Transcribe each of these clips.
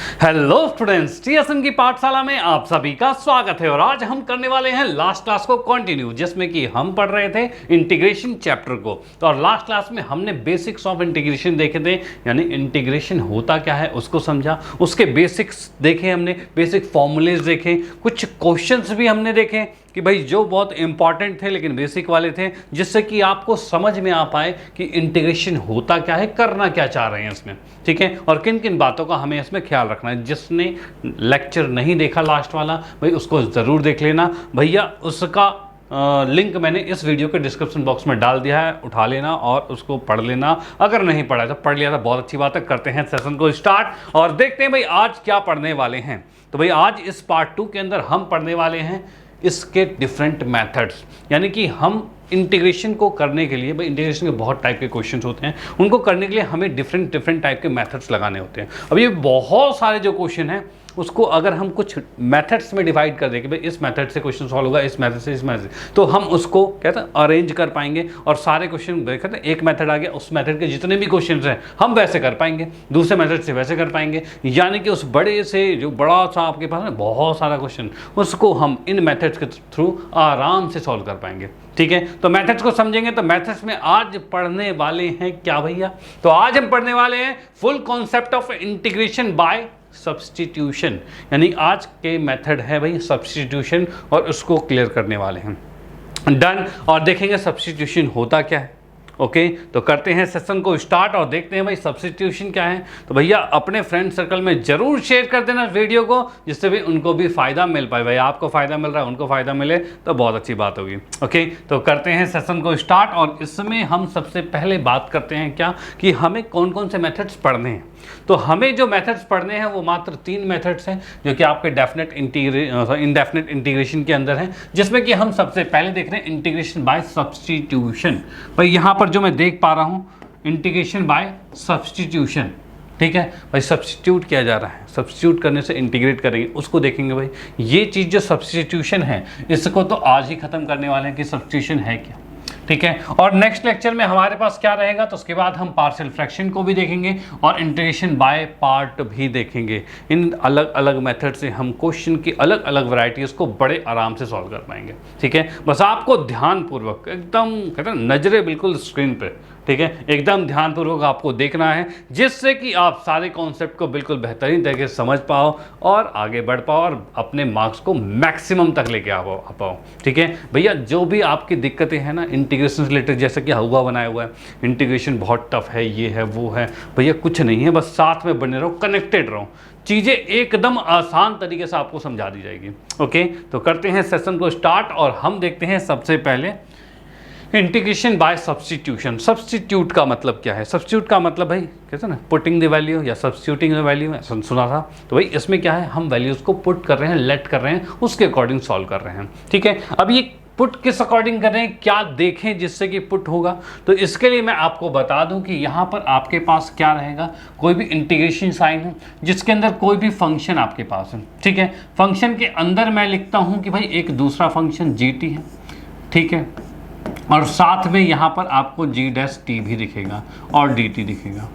Hello students, TSM की पाठशाला में आप सभी का स्वागत है। और आज हम करने वाले हैं लास्ट क्लास को कंटिन्यू, जिसमें कि हम पढ़ रहे थे इंटीग्रेशन चैप्टर को। तो और लास्ट क्लास में हमने बेसिक्स ऑफ इंटीग्रेशन देखे थे, यानी इंटीग्रेशन होता क्या है उसको समझा, उसके बेसिक्स देखे हमने, बेसिक फॉर्मूलेज देखे, कुछ क्वेश्चंस भी हमने देखे कि भाई जो बहुत इंपॉर्टेंट थे लेकिन बेसिक वाले थे, जिससे कि आपको समझ में आ पाए कि इंटीग्रेशन होता क्या है, करना क्या चाह रहे हैं इसमें, ठीक है, और किन किन बातों का हमें इसमें ख्याल रखना है। जिसने लेक्चर नहीं देखा लास्ट वाला, भाई उसको ज़रूर देख लेना भैया, उसका लिंक मैंने इस वीडियो के डिस्क्रिप्शन बॉक्स में डाल दिया है, उठा लेना और उसको पढ़ लेना। अगर नहीं पढ़ा तो पढ़ लिया तो बहुत अच्छी बात है। करते हैं सेशन को स्टार्ट और देखते हैं भाई आज क्या पढ़ने वाले हैं। तो भाई आज इस पार्ट 2 के अंदर हम पढ़ने वाले हैं इसके डिफरेंट मेथड्स, यानी कि हम इंटीग्रेशन को करने के लिए, भाई इंटीग्रेशन के बहुत टाइप के क्वेश्चंस होते हैं, उनको करने के लिए हमें डिफरेंट टाइप के मेथड्स लगाने होते हैं। अब ये बहुत सारे जो क्वेश्चन हैं उसको अगर हम कुछ मेथड्स में डिवाइड कर दें कि भाई इस मेथड से क्वेश्चन सॉल्व होगा, इस मेथड से, इस मेथड से, तो हम उसको कहते हैं अरेंज कर पाएंगे और सारे क्वेश्चन कहते हैं एक मेथड आ गया, उस मेथड के जितने भी क्वेश्चन हैं हम वैसे कर पाएंगे, दूसरे मेथड से वैसे कर पाएंगे, यानी कि उस बड़े से जो बड़ा सा आपके पास है बहुत सारा क्वेश्चन, उसको हम इन मेथड्स के थ्रू आराम से सॉल्व कर पाएंगे। ठीक है, तो मेथड्स को समझेंगे। तो मेथड्स में आज पढ़ने वाले हैं क्या भैया? तो आज हम पढ़ने वाले हैं full concept of integration by substitution, यानी आज के मेथड है भाई सब्स्टिट्यूशन, और उसको क्लियर करने वाले हैं। डन। और देखेंगे सब्स्टिट्यूशन होता क्या है। ओके, तो करते हैं सेशन को स्टार्ट और देखते हैं भाई सब्स्टिट्यूशन क्या है। तो भैया अपने फ्रेंड सर्कल में जरूर शेयर कर देना वीडियो को, जिससे भी उनको भी फायदा मिल पाए। भाई आपको फायदा मिल रहा है, उनको फायदा मिले तो बहुत अच्छी बात होगी। ओके, तो करते हैं सेशन को स्टार्ट और इसमें हम सबसे पहले बात करते हैं क्या कि हमें कौन कौन से मेथड्स पढ़ने हैं। तो हमें जो मेथड्स पढ़ने हैं वो मात्र 3 मेथड्स हैं, जो कि आपके इंडेफिनिट इंटीग्रेशन के अंदर हैं, जिसमें कि हम सबसे पहले देख रहे हैं इंटीग्रेशन बाय सब्स्टिट्यूशन। भाई यहाँ पर जो मैं देख पा रहा हूँ इंटीग्रेशन बाय सब्स्टिट्यूशन, ठीक है भाई, सब्स्टिट्यूट किया जा रहा है, सब्स्टिट्यूट करने से इंटीग्रेट करेंगे, उसको देखेंगे। भाई ये चीज़ जो सब्स्टिट्यूशन है इसको तो आज ही खत्म करने वाले हैं कि सब्स्टिट्यूशन है क्या, ठीक है। और नेक्स्ट लेक्चर में हमारे पास क्या रहेगा, तो उसके बाद हम पार्शियल फ्रैक्शन को भी देखेंगे और इंटीग्रेशन बाय पार्ट भी देखेंगे। इन अलग अलग मेथड से हम क्वेश्चन की अलग अलग वैरायटीज़ को बड़े आराम से सॉल्व कर पाएंगे, ठीक है। बस आपको ध्यानपूर्वक एकदम कहते हैं नजरें बिल्कुल स्क्रीन पे, ठीक है, एकदम ध्यानपूर्वक आपको देखना है, जिससे कि आप सारे कॉन्सेप्ट को बिल्कुल बेहतरीन तरीके से समझ पाओ और आगे बढ़ पाओ और अपने मार्क्स को मैक्सिमम तक लेके आ पाओ, ठीक है भैया। जो भी आपकी दिक्कतें हैं ना इंटीग्रेशन से रिलेटेड, जैसे कि हुआ बनाया हुआ है इंटीग्रेशन बहुत टफ है, ये है वो है, भैया कुछ नहीं है, बस साथ में बने रहो, कनेक्टेड रहो, चीज़ें एकदम आसान तरीके से आपको समझा दी जाएगी। ओके, तो करते हैं सेशन को स्टार्ट और हम देखते हैं सबसे पहले इंटीग्रेशन बाय सब्स्टिट्यूशन। सब्स्टिट्यूट का मतलब क्या है? सब्स्टिट्यूट का मतलब भाई कहते हैं ना पुटिंग द वैल्यू या सब्स्टिट्यूटिंग द वैल्यू, सुना था। तो भाई इसमें क्या है, हम वैल्यूज़ को पुट कर रहे हैं, लेट कर रहे हैं, उसके अकॉर्डिंग सॉल्व कर रहे हैं, ठीक है। अब ये पुट किस अकॉर्डिंग कर रहे हैं, क्या देखें जिससे कि पुट होगा, तो इसके लिए मैं आपको बता दूं कि यहाँ पर आपके पास क्या रहेगा, कोई भी इंटीग्रेशन साइन है जिसके अंदर कोई भी फंक्शन आपके पास है, ठीक है। फंक्शन के अंदर मैं लिखता हूँ कि भाई एक दूसरा फंक्शन जी है, ठीक है, और साथ में यहाँ पर आपको g' भी दिखेगा और dt दिखेगा,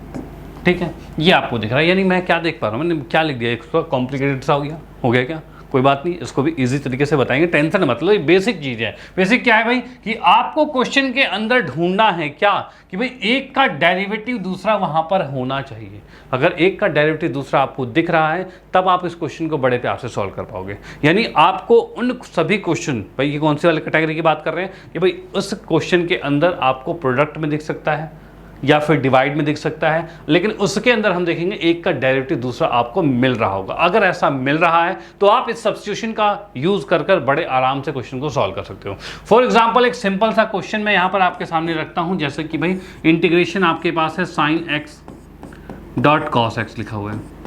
ठीक है। ये आपको दिख रहा है, यानी मैं क्या देख पा रहा हूँ, मैंने क्या लिख दिया, एक कॉम्प्लिकेटेड सा हो गया क्या? कोई बात नहीं, इसको भी इजी तरीके से बताएंगे, टेंशन मतलब ये बेसिक चीज़ है। बेसिक क्या है भाई कि आपको क्वेश्चन के अंदर ढूंढना है क्या कि भाई एक का डेरिवेटिव दूसरा वहां पर होना चाहिए। अगर एक का डेरिवेटिव दूसरा आपको दिख रहा है तब आप इस क्वेश्चन को बड़े प्यार से सॉल्व कर पाओगे। यानी आपको उन सभी क्वेश्चन, भाई ये कौन सी वाली कैटेगरी की बात कर रहे हैं कि भाई उस क्वेश्चन के अंदर आपको प्रोडक्ट में दिख सकता है या फिर डिवाइड में दिख सकता है, लेकिन उसके अंदर हम देखेंगे एक का डेरिवेटिव दूसरा आपको मिल रहा होगा। अगर ऐसा मिल रहा है तो आप इस सब्स्टिट्यूशन का यूज कर बड़े आराम से क्वेश्चन को सॉल्व कर सकते हो। फॉर एग्जांपल एक सिंपल सा क्वेश्चन मैं यहाँ पर आपके सामने रखता हूँ, जैसे कि भाई इंटीग्रेशन आपके पास है sin x dot cos x लिखा हुआ है।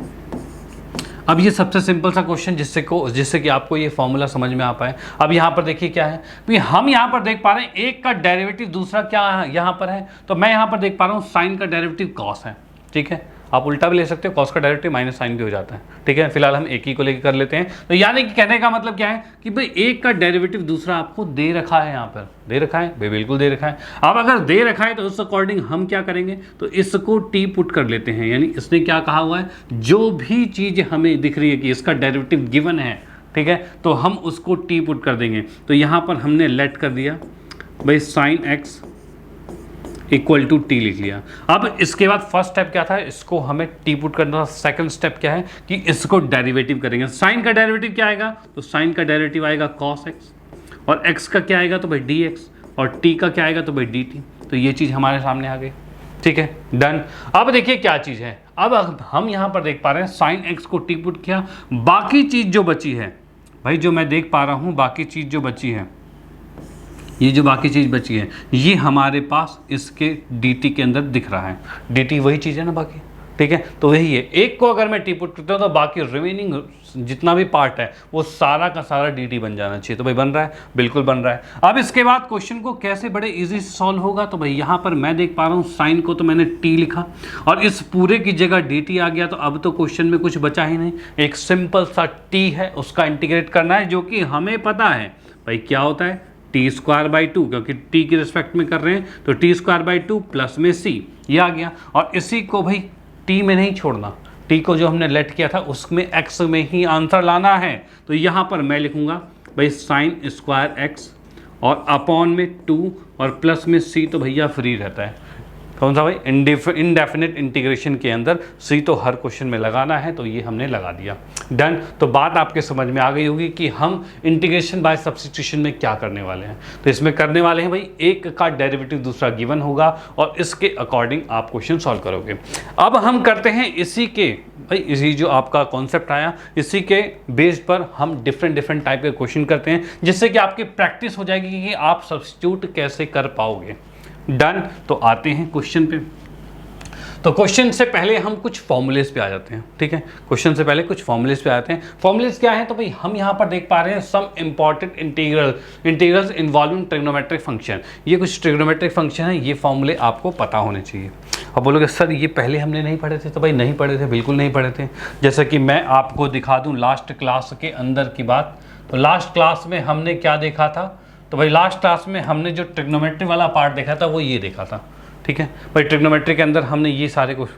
अब ये सबसे सिंपल सा क्वेश्चन जिससे कि आपको ये फॉर्मूला समझ में आ पाए। अब यहाँ पर देखिए क्या है, तो हम यहाँ पर देख पा रहे हैं एक का डेरिवेटिव दूसरा क्या है यहाँ पर है, तो मैं यहाँ पर देख पा रहा हूँ साइन का डेरिवेटिव कॉस है, ठीक है। आप उल्टा भी ले सकते हो, कॉस का डेरिवेटिव माइनस साइन भी हो जाता है, ठीक है। फिलहाल हम एक ही को लेकर कर लेते हैं। तो यानी कि कहने का मतलब क्या है कि भाई एक का डेरिवेटिव दूसरा आपको दे रखा है, यहाँ पर दे रखा है भाई, बिल्कुल दे रखा है। अब अगर दे रखा है तो उस अकॉर्डिंग हम क्या करेंगे, तो इसको टी पुट कर लेते हैं। यानी इसने क्या कहा हुआ है, जो भी चीज़ हमें दिख रही है कि इसका डेरिवेटिव गिवन है, ठीक है, तो हम उसको टी पुट कर देंगे। तो यहाँ पर हमने लेट कर दिया भाई sine x equal to t लिख लिया। अब इसके बाद फर्स्ट स्टेप क्या था, इसको हमें टी पुट करना था। सेकंड स्टेप क्या है कि इसको डेरिवेटिव करेंगे। साइन का डेरिवेटिव क्या आएगा, तो साइन का डेरिवेटिव आएगा कॉस एक्स, और एक्स का क्या आएगा तो भाई डी एक्स, और टी का क्या आएगा तो भाई डी टी। तो ये चीज़ हमारे सामने आ गई, ठीक है, डन। अब देखिए क्या चीज़ है, अब हम यहाँ पर देख पा रहे हैं साइन एक्स को टी पुट किया, बाकी चीज़ जो बची है भाई, जो मैं देख पा रहा हूँ बाकी चीज़ जो बची है, ये जो बाकी चीज़ बची है ये हमारे पास इसके dt के अंदर दिख रहा है। dt वही चीज़ है ना बाकी, ठीक है, तो वही है। एक को अगर मैं टी पुट करता हूँ तो बाकी रिमेनिंग जितना भी पार्ट है वो सारा का सारा dt बन जाना चाहिए। तो भाई बन रहा है, बिल्कुल बन रहा है। अब इसके बाद क्वेश्चन को कैसे बड़े इजी से सॉल्व होगा, तो भाई यहाँ पर मैं देख पा रहा हूँ साइन को तो मैंने t लिखा और इस पूरे की जगह dt आ गया। तो अब तो क्वेश्चन में कुछ बचा ही नहीं, एक सिंपल सा t है उसका इंटीग्रेट करना है, जो कि हमें पता है भाई क्या होता है टी स्क्वायर बाई टू, क्योंकि टी की रिस्पेक्ट में कर रहे हैं तो T square by two plus में सी, ये आ गया। और इसी को भाई टी में नहीं छोड़ना, टी को जो हमने लेट किया था उसमें एक्स में ही आंसर लाना है। तो यहाँ पर मैं लिखूंगा भाई साइन स्क्वायर एक्स और अपॉन में 2 और प्लस में सी, तो भैया फ्री रहता है कौन सा भाई, इनडेफिनेट इंटीग्रेशन के अंदर सी तो हर क्वेश्चन में लगाना है, तो ये हमने लगा दिया, डन। तो बात आपके समझ में आ गई होगी कि हम इंटीग्रेशन बाय सब्स्टिट्यूशन में क्या करने वाले हैं। तो इसमें करने वाले हैं भाई एक का डेरिवेटिव दूसरा गिवन होगा और इसके अकॉर्डिंग आप क्वेश्चन सॉल्व करोगे। अब हम करते हैं इसी के भाई, इसी जो आपका कॉन्सेप्ट आया इसी के बेस पर हम डिफरेंट टाइप के क्वेश्चन करते हैं, जिससे कि आपकी प्रैक्टिस हो जाएगी कि आप सब्स्टिट्यूट कैसे कर पाओगे, डन। तो आते हैं क्वेश्चन पे। तो क्वेश्चन से पहले हम कुछ फॉर्मूलेस पे आ जाते हैं, ठीक है, क्वेश्चन से पहले कुछ फॉर्मूलेस पे आते हैं। फॉर्मूलेस क्या है, तो भाई हम यहाँ पर देख पा रहे हैं some important integrals involving trigonometric function. ये कुछ ट्रिग्नोमेट्रिक फंक्शन है, ये फॉर्मूले आपको पता होने चाहिए। अब बोलोगे सर ये पहले हमने नहीं पढ़े थे, तो भाई नहीं पढ़े थे, बिल्कुल नहीं पढ़े थे। जैसा कि मैं आपको दिखा दूँ लास्ट क्लास के अंदर की बात, तो लास्ट क्लास में हमने क्या देखा था, तो भाई लास्ट क्लास में हमने जो ट्रिग्नोमेट्री वाला पार्ट देखा था वो ये देखा था, ठीक है भाई। ट्रिग्नोमेट्री के अंदर हमने ये सारे कुछ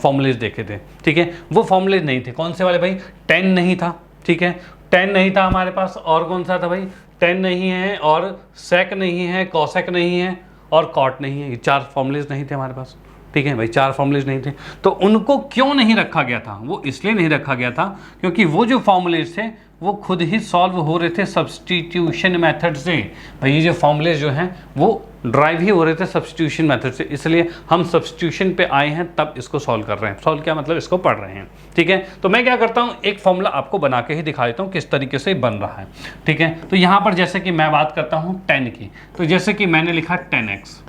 फॉर्मूलेज देखे थे, ठीक है। वो फॉर्मूलेज नहीं थे, कौन से वाले भाई, टेन नहीं था, ठीक है, टेन नहीं था हमारे पास, और कौन सा था भाई, टेन नहीं है, और सेक नहीं है, कॉसेक नहीं है, और कॉट नहीं है। ये चार फॉर्मूलेज नहीं थे हमारे पास, ठीक है भाई, चार फॉर्मूलेज नहीं थे। तो उनको क्यों नहीं रखा गया था, वो इसलिए नहीं रखा गया था क्योंकि वो जो फॉर्मूलेज थे वो खुद ही सॉल्व हो रहे थे सब्स्टिट्यूशन मेथड से। भाई ये जो फॉर्मूलेज जो हैं वो ड्राइव ही हो रहे थे सब्स्टिट्यूशन मेथड से, इसलिए हम सब्स्टिट्यूशन पे आए हैं तब इसको सॉल्व कर रहे हैं। सॉल्व क्या मतलब, इसको पढ़ रहे हैं, ठीक है। तो मैं क्या करता हूँ, एक फॉर्मूला आपको बना के ही दिखा देता हूँ किस तरीके से बन रहा है, ठीक है। तो यहाँ पर जैसे कि मैं बात करता हूँ 10 की, तो जैसे कि मैंने लिखा 10x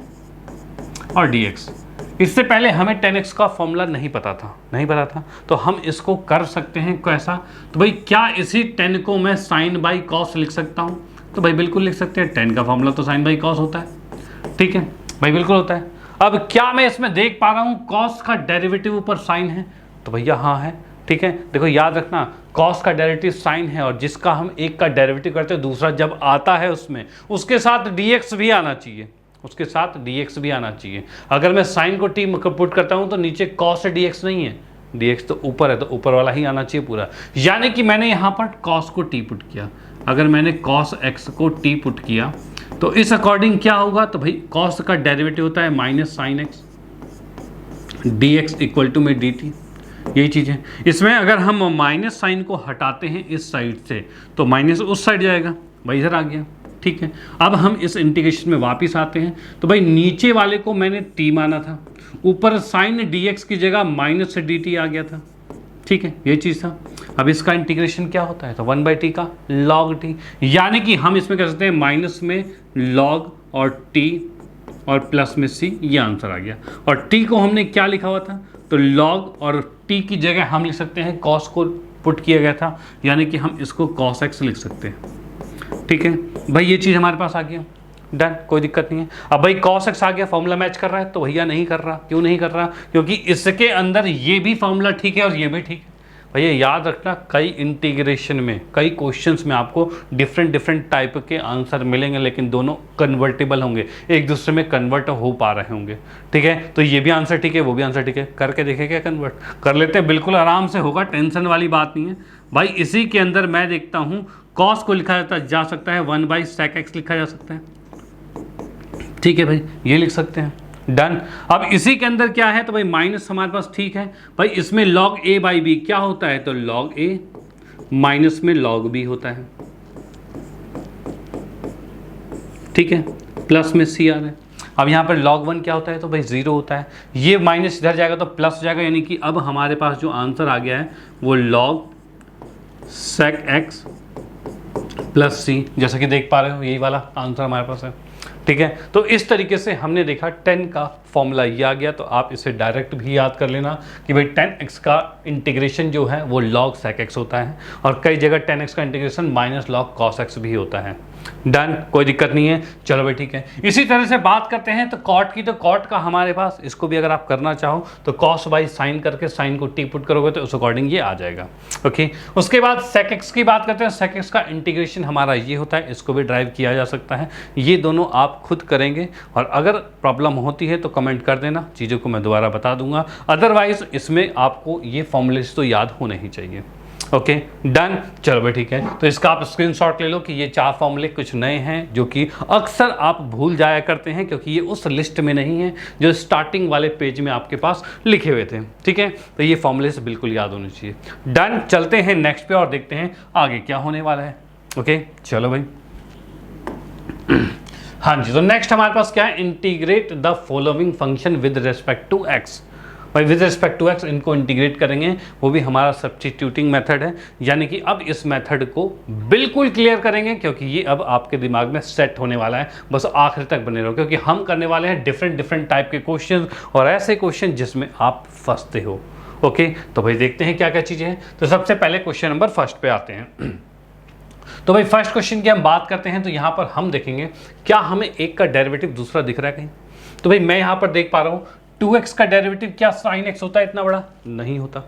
और dx। इससे पहले हमें 10x का फॉर्मूला नहीं पता था, तो हम इसको कर सकते हैं कैसा, तो भाई क्या इसी 10 को मैं साइन बाई कॉस लिख सकता हूँ, तो भाई बिल्कुल लिख सकते हैं। 10 का फॉर्मूला तो साइन बाई कॉस होता है, ठीक है भाई, बिल्कुल होता है। अब क्या मैं इसमें देख पा रहा हूँ कॉस का डेरिवेटिव ऊपर साइन है, तो भैया हाँ है, ठीक है। देखो याद रखना कॉस का डेरिवेटिव साइन है, और जिसका हम एक का डेरिवेटिव करते हैं दूसरा जब आता है उसमें उसके साथ dx भी आना चाहिए, उसके साथ dx भी आना चाहिए। अगर मैं साइन को t पुट करता हूं तो नीचे cos dx नहीं है, dx तो ऊपर है, तो ऊपर वाला ही आना चाहिए पूरा। यानी कि मैंने यहां पर cos को t पुट किया, अगर मैंने cos x को t पुट किया तो इस अकॉर्डिंग क्या होगा, तो भाई cos का डेरिवेटिव होता है minus sine x, dx equal to में dt, यही चीज़ है। इसमें अगर हम माइनस साइन को हटाते हैं इस साइड से तो माइनस उस साइड जाएगा, भाई इधर आ गया, ठीक है। अब हम इस इंटीग्रेशन में वापस आते हैं, तो भाई नीचे वाले को मैंने t माना था, ऊपर साइन dx की जगह माइनस से dt आ गया था, ठीक है, ये चीज़ था। अब इसका इंटीग्रेशन क्या होता है, तो 1/t का log t, यानी कि हम इसमें कर सकते हैं माइनस में log और t और प्लस में c, ये आंसर आ गया। और t को हमने क्या लिखा हुआ था, तो log और t की जगह हम लिख सकते हैं cos को पुट किया गया था, यानी कि हम इसको cos x लिख सकते हैं, ठीक है भाई, ये चीज़ हमारे पास आ गया। डन, कोई दिक्कत नहीं है। अब भाई cos x आ गया, फॉर्मूला मैच कर रहा है, तो भैया नहीं कर रहा, क्यों नहीं कर रहा? क्योंकि इसके अंदर ये भी फॉर्मूला ठीक है और ये भी ठीक है। भैया याद रखना, कई इंटीग्रेशन में, कई क्वेश्चंस में आपको डिफरेंट टाइप के आंसर मिलेंगे, लेकिन दोनों कन्वर्टेबल होंगे, एक दूसरे में कन्वर्ट हो पा रहे होंगे, ठीक है। तो ये भी आंसर ठीक है, वो भी आंसर ठीक है, करके देखें क्या कन्वर्ट कर लेते हैं, बिल्कुल आराम से होगा, टेंशन वाली बात नहीं है भाई। इसी के अंदर मैं देखता हूँ कॉस को लिखा जा सकता है 1/sec x लिखा जा सकता है, ठीक है भाई, ये लिख सकते हैं, डन। अब इसी के अंदर क्या है, तो भाई माइनस हमारे पास ठीक है भाई। इसमें log a/b क्या होता है, तो log a माइनस में log b होता है, ठीक है, प्लस में c आ रहा है। अब यहाँ पर log 1 क्या होता है, तो भाई 0 होता है, ये माइनस इधर जाएगा तो प्लस हो जाएगा, यानी कि अब हमारे पास जो आंसर आ गया है वो log sec x plus c, जैसा कि देख पा रहे हो यही वाला आंसर हमारे पास है, ठीक है। तो इस तरीके से हमने देखा 10 का फॉर्मूला ये आ गया, तो आप इसे डायरेक्ट भी याद कर लेना कि भाई 10x का इंटीग्रेशन जो है वो log sec x होता है, और कई जगह 10x का integration minus log cos x भी होता है, डन, कोई दिक्कत नहीं है। चलो भाई ठीक है, इसी तरह से बात करते हैं तो कॉट की, तो कॉट का हमारे पास, इसको भी अगर आप करना चाहो तो कॉस बाई साइन करके साइन को टी पुट करोगे तो उस अकॉर्डिंग ये आ जाएगा, ओके। उसके बाद sec x की बात करते हैं, sec x का इंटीग्रेशन हमारा ये होता है, इसको भी ड्राइव किया जा सकता है, ये दोनों आप खुद करेंगे, और अगर प्रॉब्लम होती है तो कमेंट कर देना, चीज़ों को मैं दोबारा बता दूंगा, अदरवाइज इसमें आपको ये फॉर्मूलेस तो याद होने ही चाहिए, ओके, डन। चलो भाई ठीक है, तो इसका आप स्क्रीनशॉट ले लो कि ये 4 फॉर्मूले कुछ नए हैं जो कि अक्सर आप भूल जाया करते हैं, क्योंकि ये उस लिस्ट में नहीं है जो स्टार्टिंग वाले पेज में आपके पास लिखे हुए थे, ठीक है। तो ये फॉर्मूले से बिल्कुल याद होने चाहिए, डन। चलते हैं नेक्स्ट पे और देखते हैं आगे क्या होने वाला है, ओके। चलो भाई हाँ जी, तो नेक्स्ट हमारे पास क्या है, integrate the following function with respect to x. भाई विद रिस्पेक्ट टू एक्स इनको इंटीग्रेट करेंगे, वो भी हमारा सब्स्टिट्यूटिंग मेथड है, यानी कि अब इस मेथड को बिल्कुल क्लियर करेंगे, क्योंकि ये अब आपके दिमाग में सेट होने वाला है, बस आखिर तक बने रहो, क्योंकि हम करने वाले हैं डिफरेंट टाइप के क्वेश्चन, और ऐसे क्वेश्चन जिसमें आप फंसते हो, ओके। तो भाई देखते हैं क्या क्या चीज़ें हैं। तो सबसे पहले क्वेश्चन नंबर फर्स्ट पे आते हैं। तो भाई फर्स्ट क्वेश्चन की हम बात करते हैं, तो यहाँ पर हम देखेंगे क्या हमें एक का डेरिवेटिव दूसरा दिख रहा है कहीं। तो भाई मैं यहाँ पर देख पा रहा हूँ 2x का डेरिवेटिव क्या sin x होता है इतना बड़ा, नहीं होता।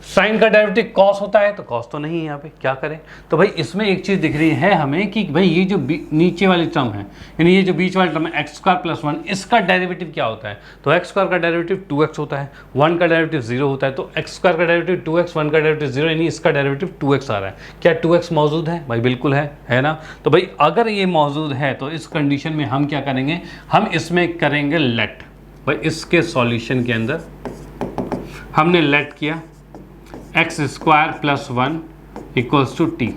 साइन का डेरिवेटिव cos होता है, तो cos तो नहीं है, यहाँ पे क्या करें। तो भाई इसमें एक चीज़ दिख रही है हमें कि भाई ये जो नीचे वाली टर्म है, यानी ये जो बीच वाली टर्म है x² + 1, इसका डेरिवेटिव क्या होता है, तो x² का डेरिवेटिव 2x होता है, 1 का डेरिवेटिव 0 होता है, तो x² का डेरिवेटिव 2x, 1 का डेरिवेटिव 0, यानी इसका डेरिवेटिव 2x आ रहा है। क्या 2x मौजूद है, भाई बिल्कुल है ना। तो भाई अगर ये मौजूद है तो इस कंडीशन में हम क्या करेंगे, हम इसमें करेंगे लेट। भाई इसके सॉल्यूशन के अंदर हमने लेट किया x² + 1 = t,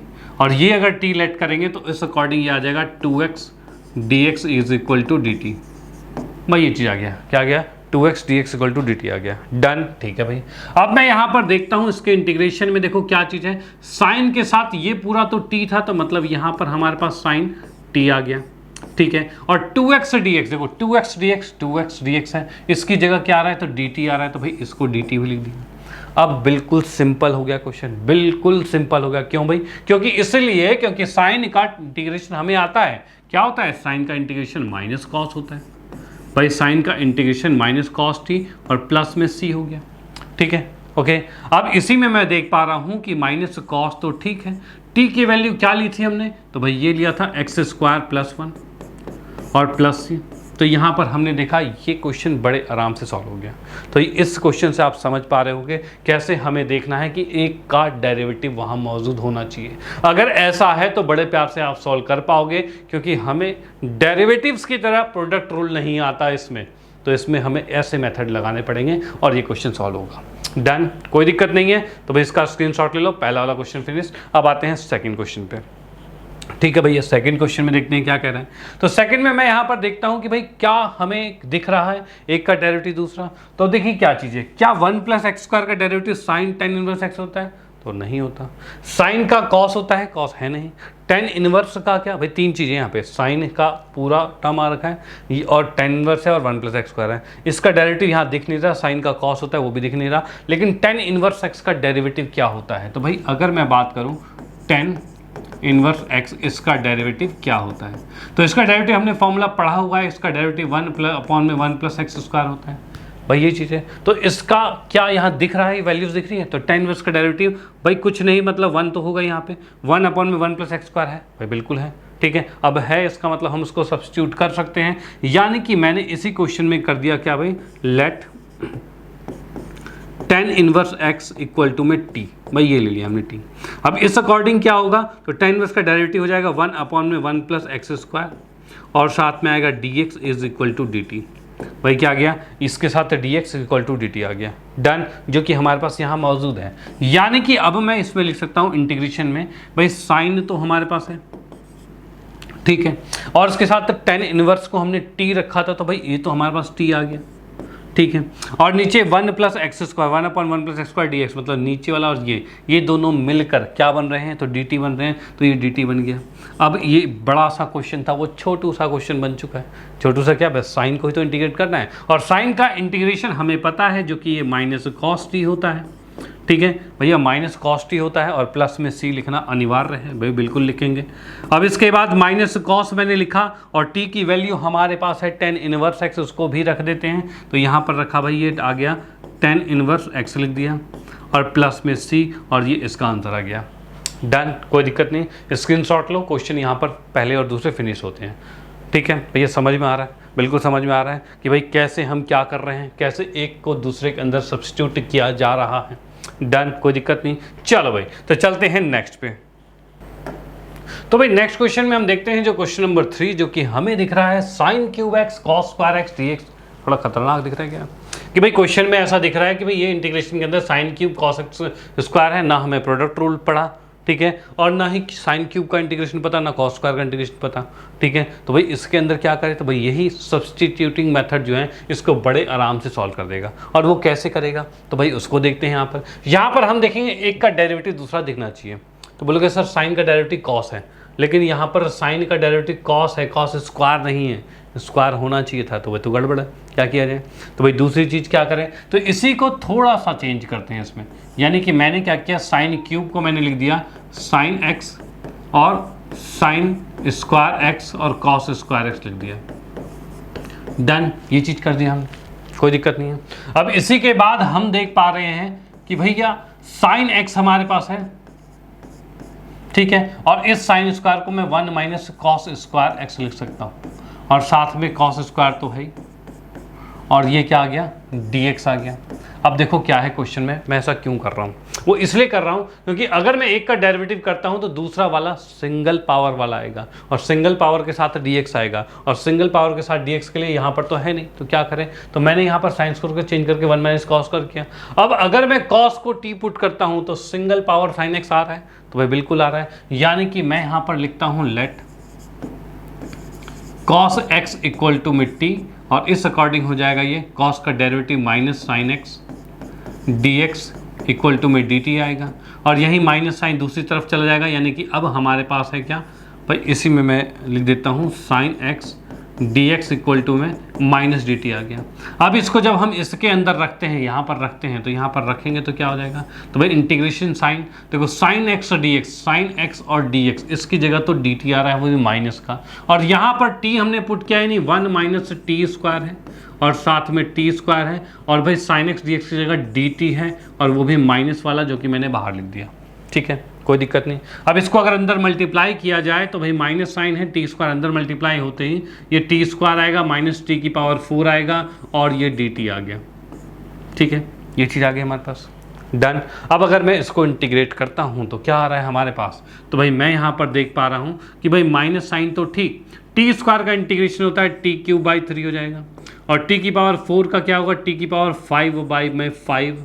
और ये अगर t लेट करेंगे तो इस अकॉर्डिंग ये आ जाएगा 2x dx = dt। भाई ये चीज़ आ गया, क्या आ गया, 2x dx = dt आ गया, डन, ठीक है भाई। अब मैं यहाँ पर देखता हूँ इसके इंटीग्रेशन में, देखो क्या चीज़ है, साइन के साथ ये पूरा तो t था, तो मतलब यहाँ पर हमारे पास साइन t आ गया, ठीक है। और 2x dx, देखो 2x dx है, इसकी जगह क्या आ रहा है, तो dt आ रहा है, तो भाई इसको dt भी लिख दिया। अब बिल्कुल सिंपल हो गया क्वेश्चन, बिल्कुल सिंपल हो गया। क्यों भाई, क्योंकि इसलिए क्योंकि साइन का इंटीग्रेशन हमें आता है, क्या होता है, साइन का इंटीग्रेशन माइनस कॉस होता है। भाई साइन का इंटीग्रेशन माइनस कॉस टी और प्लस में सी हो गया, ठीक है, ओके। अब इसी में मैं देख पा रहा हूं कि माइनस कॉस तो ठीक है, टी की वैल्यू क्या ली थी हमने, तो भाई ये लिया था x² + 1 और प्लस सी। तो यहाँ पर हमने देखा ये क्वेश्चन बड़े आराम से सॉल्व हो गया। तो इस क्वेश्चन से आप समझ पा रहे होंगे कैसे हमें देखना है कि एक का डेरिवेटिव वहाँ मौजूद होना चाहिए। अगर ऐसा है तो बड़े प्यार से आप सॉल्व कर पाओगे, क्योंकि हमें डेरिवेटिव्स की तरह प्रोडक्ट रूल नहीं आता इसमें, तो इसमें हमें ऐसे मेथड लगाने पड़ेंगे और ये क्वेश्चन सॉल्व होगा, डन, कोई दिक्कत नहीं है। तो भाई इसका स्क्रीनशॉट ले लो, पहला वाला क्वेश्चन फिनिश। अब आते हैं सेकंड क्वेश्चन पे, ठीक है भैया। सेकंड क्वेश्चन में देखते हैं क्या कह रहे हैं। तो सेकंड में मैं यहाँ पर देखता हूँ कि भाई क्या हमें दिख रहा है एक का डेरिवेटिव दूसरा, तो देखिए क्या चीज़ है, क्या 1 + x² का डेरिवेटिव साइन tan 1 x होता है, तो नहीं होता। साइन का कॉस होता है, कॉस है नहीं। tan 1 का क्या, भाई 3 चीज़ें यहाँ पे, साइन का पूरा टर्म आ रखा है और tan 1 है और 1 + x² है। इसका डेरिवेटिव यहाँ दिख नहीं रहा, साइन का कॉस होता है वो भी दिख नहीं रहा, लेकिन tan 1 x का डेरिवेटिव क्या होता है। तो भाई अगर मैं बात करूँ tan इनवर्स एक्स, इसका डेरिवेटिव क्या होता है। तो इसका डेरिवेटिव हमने फॉर्मूला पढ़ा हुआ है, इसका डेरिवेटिव 1/1 + x² होता है भाई, ये चीज़ है। तो इसका क्या यहाँ दिख रहा है, वैल्यूज दिख रही है। तो tan इनवर्स का डेरिवेटिव भाई कुछ नहीं, मतलब 1 तो होगा यहाँ पे, 1/1 + x² है भाई, बिल्कुल है, ठीक है। अब है इसका मतलब हम उसको सब्स्टिट्यूट कर सकते हैं, यानी कि मैंने इसी क्वेश्चन में कर दिया क्या भाई, let tan inverse x equal to में t, भाई ये ले लिया हमने t। अब इस अकॉर्डिंग क्या होगा, तो tan इनवर्स का डेरिवेटिव हो जाएगा 1/1 + x² और साथ में आएगा dx = dt। भाई क्या आ गया, इसके साथ dx = dt आ गया, डन, जो कि हमारे पास यहाँ मौजूद है। यानी कि अब मैं इसमें लिख सकता हूँ इंटीग्रेशन में, भाई साइन तो हमारे पास है, ठीक है, और इसके साथ tan इनवर्स को हमने t रखा था, तो भाई ये तो हमारे पास t आ गया, ठीक है। और नीचे 1 + x², 1/1 + x² dx, मतलब नीचे वाला और ये दोनों मिलकर क्या बन रहे हैं, तो dt बन रहे हैं, तो ये dt बन गया। अब ये बड़ा सा क्वेश्चन था, वो छोटू सा क्वेश्चन बन चुका है। छोटू सा क्या, बस साइन को ही तो इंटीग्रेट करना है, और साइन का इंटीग्रेशन हमें पता है, जो कि ये -cos t होता है, ठीक है भैया, -cos t होता है, और प्लस में c लिखना अनिवार्य है भाई, बिल्कुल लिखेंगे। अब इसके बाद -cos मैंने लिखा, और t की वैल्यू हमारे पास है tan इनवर्स x, उसको भी रख देते हैं, तो यहाँ पर रखा भाई, ये आ गया tan इनवर्स x लिख दिया, और प्लस में c, और ये इसका आंसर आ गया, डन, कोई दिक्कत नहीं। स्क्रीनशॉट लो, क्वेश्चन यहाँ पर पहले और दूसरे फिनिश होते हैं, ठीक है भैया, समझ में आ रहा है, बिल्कुल समझ में आ रहा है कि भाई कैसे हम क्या कर रहे हैं, कैसे एक को दूसरे के अंदर सब्स्टिट्यूट किया जा रहा है, डन, कोई दिक्कत नहीं। चलो भाई, तो चलते हैं नेक्स्ट पे। तो भाई नेक्स्ट क्वेश्चन में हम देखते हैं जो क्वेश्चन नंबर 3, जो कि हमें दिख रहा है sin³ cos² x dx। थोड़ा खतरनाक दिख रहा है क्या, कि भाई क्वेश्चन में ऐसा दिख रहा है कि भाई ये इंटीग्रेशन के अंदर sin³ cos x² है, ना हमें प्रोडक्ट रूल पढ़ा, ठीक है, और ना ही sin³ का इंटीग्रेशन पता, ना cos² का इंटीग्रेशन पता, ठीक है। तो भाई इसके अंदर क्या करें, तो भाई यही सब्सटीट्यूटिंग मेथड जो है इसको बड़े आराम से सॉल्व कर देगा, और वो कैसे करेगा, तो भाई उसको देखते हैं। यहाँ पर हम देखेंगे एक का डेरिवेटिव दूसरा दिखना चाहिए, तो बोलोगे सर साइन का डेरिवेटिव कॉस है, लेकिन यहाँ पर साइन का डेरिवेटिव कॉस है, कॉस स्क्वायर नहीं है, स्क्वायर होना चाहिए था, तो वह तो गड़बड़ है, क्या किया जाए। तो भाई दूसरी चीज़ क्या करें, तो इसी को थोड़ा सा चेंज करते हैं इसमें, यानी कि मैंने क्या किया, sin³ को मैंने लिख दिया sin x, और sin² x और cos² x लिख दिया, डन, ये चीज़ कर दिया हमने, कोई दिक्कत नहीं है। अब इसी के बाद हम देख पा रहे हैं कि भैया sin x हमारे पास है, ठीक है, और इस sin² को मैं 1 - cos² x लिख सकता हूँ, और साथ में cos² तो है ही, और ये क्या आ गया, dx आ गया। अब देखो क्या है क्वेश्चन में, मैं ऐसा क्यों कर रहा हूँ, वो इसलिए कर रहा हूँ क्योंकि अगर मैं एक का डेरिवेटिव करता हूँ तो दूसरा वाला सिंगल पावर वाला आएगा, और सिंगल पावर के साथ dx आएगा, और सिंगल पावर के साथ dx के लिए यहाँ पर तो है नहीं, तो क्या करें, तो मैंने यहाँ पर साइन स्क्वायर को चेंज करके 1 - cos कर किया। अब अगर मैं cos को t पुट करता हूँ तो सिंगल पावर sin x आ रहा है, तो भाई बिल्कुल आ रहा है, यानी कि मैं यहाँ पर लिखता हूँ let cos x equal to में t, और इस अकॉर्डिंग हो जाएगा ये cos का derivative minus sin x dx equal to में dt आएगा, और यही माइनस साइन दूसरी तरफ चला जाएगा, यानी कि अब हमारे पास है क्या भाई, इसी में मैं लिख देता हूँ sin x dx equal to में माइनस dt आ गया। अब इसको जब हम इसके अंदर रखते हैं, यहाँ पर रखते हैं, तो यहाँ पर रखेंगे तो क्या हो जाएगा, तो भाई इंटीग्रेशन साइन, देखो sin x और dx, sin x और dx, इसकी जगह तो dt आ रहा है, वो भी माइनस का, और यहाँ पर t हमने पुट किया है नहीं, 1 - t² है, और साथ में t² है, और भाई sin x dx की जगह dt है, और वो भी माइनस वाला, जो कि मैंने बाहर लिख दिया, ठीक है, कोई दिक्कत नहीं। अब इसको अगर अंदर मल्टीप्लाई किया जाए तो भाई माइनस साइन है, t² अंदर मल्टीप्लाई होते ही ये t² आएगा, -t⁴ आएगा, और ये dt आ गया, ठीक है, ये चीज़ आ गई हमारे पास, डन। अब अगर मैं इसको इंटीग्रेट करता हूँ तो क्या आ रहा है हमारे पास, तो भाई मैं यहाँ पर देख पा रहा हूँ कि भाई माइनस साइन तो ठीक, t² का इंटीग्रेशन होता है t³ / 3 हो जाएगा, और t⁴ का क्या होगा, t⁵/5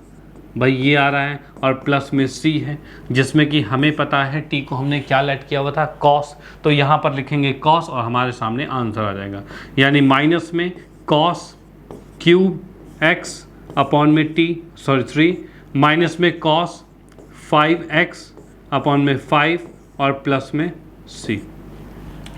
भाई ये आ रहा है, और प्लस में c है, जिसमें कि हमें पता है t को हमने क्या लेट किया हुआ था, cos, तो यहाँ पर लिखेंगे cos, और हमारे सामने आंसर आ जाएगा, यानी माइनस में cos³ x अपॉन में 3, माइनस में cos 5x अपॉन में 5, और प्लस में c,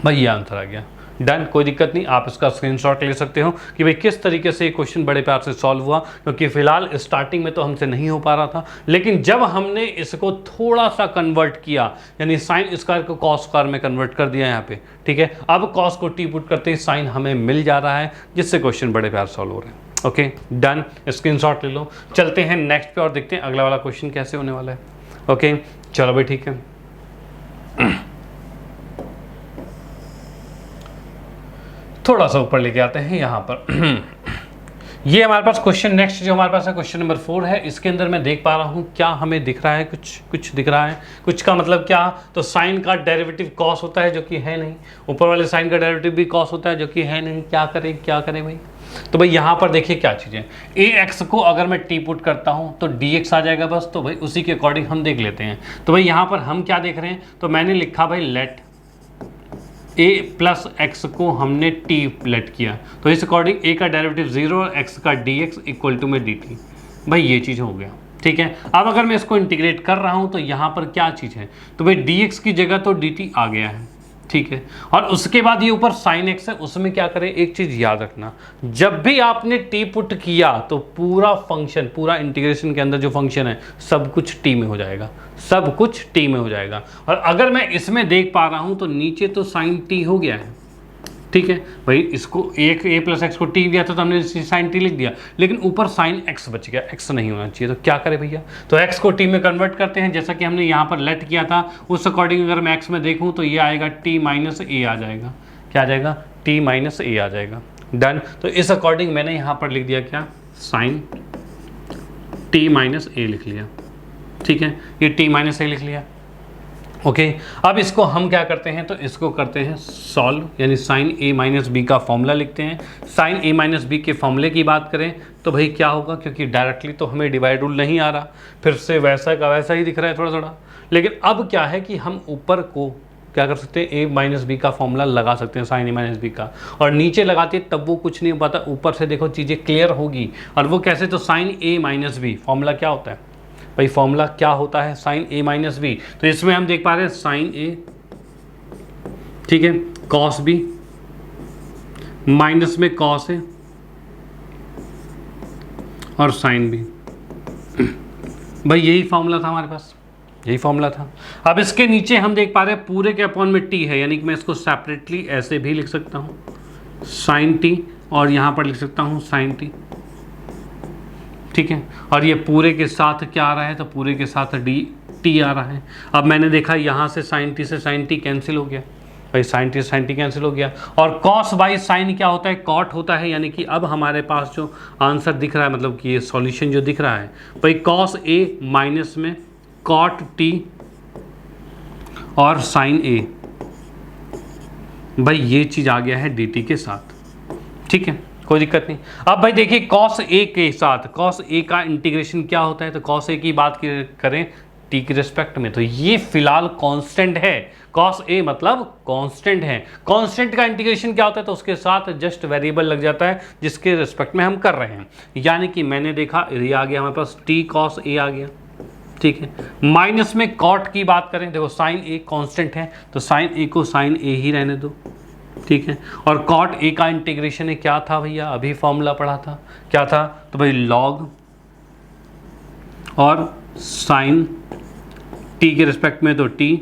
भाई ये आंसर आ गया, डन, कोई दिक्कत नहीं, आप इसका स्क्रीनशॉट ले सकते हो कि भाई किस तरीके से ये क्वेश्चन बड़े प्यार से सॉल्व हुआ, क्योंकि फिलहाल स्टार्टिंग में तो हमसे नहीं हो पा रहा था, लेकिन जब हमने इसको थोड़ा सा कन्वर्ट किया, यानी साइन स्क्वायर को कॉस स्क्वायर में कन्वर्ट कर दिया यहाँ पे, ठीक है, अब कॉस को टी पुट करते ही साइन हमें मिल जा रहा है, जिससे क्वेश्चन बड़े प्यार सॉल्व हो रहे हैं। ओके डन, स्क्रीनशॉट ले लो। चलते हैं नेक्स्ट पे और देखते हैं अगला वाला क्वेश्चन कैसे होने वाला है। ओके चलो भाई ठीक है, थोड़ा सा ऊपर लेके आते हैं यहाँ पर। ये हमारे पास क्वेश्चन नेक्स्ट जो हमारे पास है क्वेश्चन नंबर 4 है। इसके अंदर मैं देख पा रहा हूँ, क्या हमें दिख रहा है, कुछ दिख रहा है, कुछ का मतलब क्या, तो साइन का डेरिवेटिव कॉस होता है जो कि है नहीं, ऊपर वाले साइन का डेरिवेटिव भी कॉस होता है जो कि है नहीं, क्या करें भाई। तो भाई यहाँ पर देखिए क्या चीज़ है, ए एक्स को अगर मैं टी पुट करता हूँ तो डी एक्स आ जाएगा बस, तो भाई उसी के अकॉर्डिंग हम देख लेते हैं। तो भाई यहाँ पर हम क्या देख रहे हैं, तो मैंने लिखा भाई लेट ए प्लस एक्स को हमने टी लेट किया, तो इस अकॉर्डिंग ए का डेरिवेटिव 0 और एक्स का डी एक्स इक्वल टू में डी टी, भाई ये चीज़ हो गया। ठीक है, अब अगर मैं इसको इंटीग्रेट कर रहा हूँ तो यहाँ पर क्या चीज़ है, तो भाई डी एक्स की जगह तो डी टी आ गया है, ठीक है, और उसके बाद ये ऊपर साइन एक्स है, उसमें क्या करें, एक चीज़ याद रखना, जब भी आपने टी पुट किया तो पूरा फंक्शन, पूरा इंटीग्रेशन के अंदर जो फंक्शन है सब कुछ टी में हो जाएगा, सब कुछ टी में हो जाएगा। और अगर मैं इसमें देख पा रहा हूं तो नीचे तो साइन टी हो गया है, ठीक है भाई, इसको एक ए प्लस एक्स को टी दिया था तो हमने साइन टी लिख दिया, लेकिन ऊपर साइन एक्स बच गया, एक्स नहीं होना चाहिए, तो क्या करें भैया, तो एक्स को टी में कन्वर्ट करते हैं, जैसा कि हमने यहाँ पर लेट किया था उस अकॉर्डिंग अगर मैं एक्स में देखूँ तो ये आएगा टी माइनस ए आ जाएगा, क्या आ जाएगा, टी माइनस ए आ जाएगा। डन, तो इस अकॉर्डिंग मैंने यहाँ पर लिख दिया क्या, साइन टी माइनस ए लिख लिया, ठीक है, ये टी माइनस ए लिख लिया। ओके अब इसको हम क्या करते हैं, तो इसको करते हैं सॉल्व, यानी साइन ए माइनस बी का फॉर्मूला लिखते हैं। साइन ए माइनस बी के फॉर्मूले की बात करें तो भाई क्या होगा, क्योंकि डायरेक्टली तो हमें डिवाइड रूल नहीं आ रहा, फिर से वैसा का वैसा ही दिख रहा है थोड़ा थोड़ा, लेकिन अब क्या है कि हम ऊपर को क्या कर सकते हैं, ए माइनस बी का फॉर्मूला लगा सकते हैं, साइन ए माइनस बी का, और नीचे लगाते तब वो कुछ नहीं हो पाता, ऊपर से देखो चीज़ें क्लियर होगी। और वो कैसे, तो साइन ए माइनस बी फॉर्मूला क्या होता है भाई, फॉर्मूला क्या होता है, साइन ए माइनस बी, तो इसमें हम देख पा रहे हैं साइन ए, ठीक है, कॉस बी माइनस में कॉस ए और साइन बी, भाई यही फॉर्मूला था हमारे पास, यही फॉर्मूला था। अब इसके नीचे हम देख पा रहे हैं पूरे के अपॉन में टी है, यानी कि मैं इसको सेपरेटली ऐसे भी लिख सकता हूँ साइन टी, और यहाँ पर लिख सकता हूँ साइन टी, ठीक है, और ये पूरे के साथ क्या आ रहा है, तो पूरे के साथ डी टी आ रहा है। अब मैंने देखा यहाँ से साइन टी से साइन टी कैंसिल हो गया, भाई साइन टी से साइन टी कैंसिल हो गया, और कॉस बाई साइन क्या होता है, कॉट होता है, यानी कि अब हमारे पास जो आंसर दिख रहा है, मतलब कि ये सॉल्यूशन जो दिख रहा है, भाई कॉस ए माइनस में कॉट टी और साइन ए, भाई ये चीज़ आ गया है डी टी के साथ, ठीक है, कोई दिक्कत नहीं। अब भाई देखिए कॉस ए के साथ, कॉस ए का इंटीग्रेशन क्या होता है, तो कॉस ए की बात करें टी के रिस्पेक्ट में, तो ये फिलहाल कांस्टेंट है, कॉस ए मतलब कांस्टेंट है, कांस्टेंट का इंटीग्रेशन क्या होता है, तो उसके साथ जस्ट वेरिएबल लग जाता है जिसके रिस्पेक्ट में हम कर रहे हैं, यानी कि मैंने देखा ये आ गया हमारे पास टी कॉस ए आ गया, ठीक है, माइनस में कॉट की बात करें, देखो साइन ए कांस्टेंट है तो साइन ए को साइन ए ही रहने दो, ठीक है, और कॉट ए का इंटीग्रेशन है क्या था भैया, अभी फॉर्मूला पढ़ा था, क्या था, तो भाई लॉग और साइन टी के रिस्पेक्ट में तो टी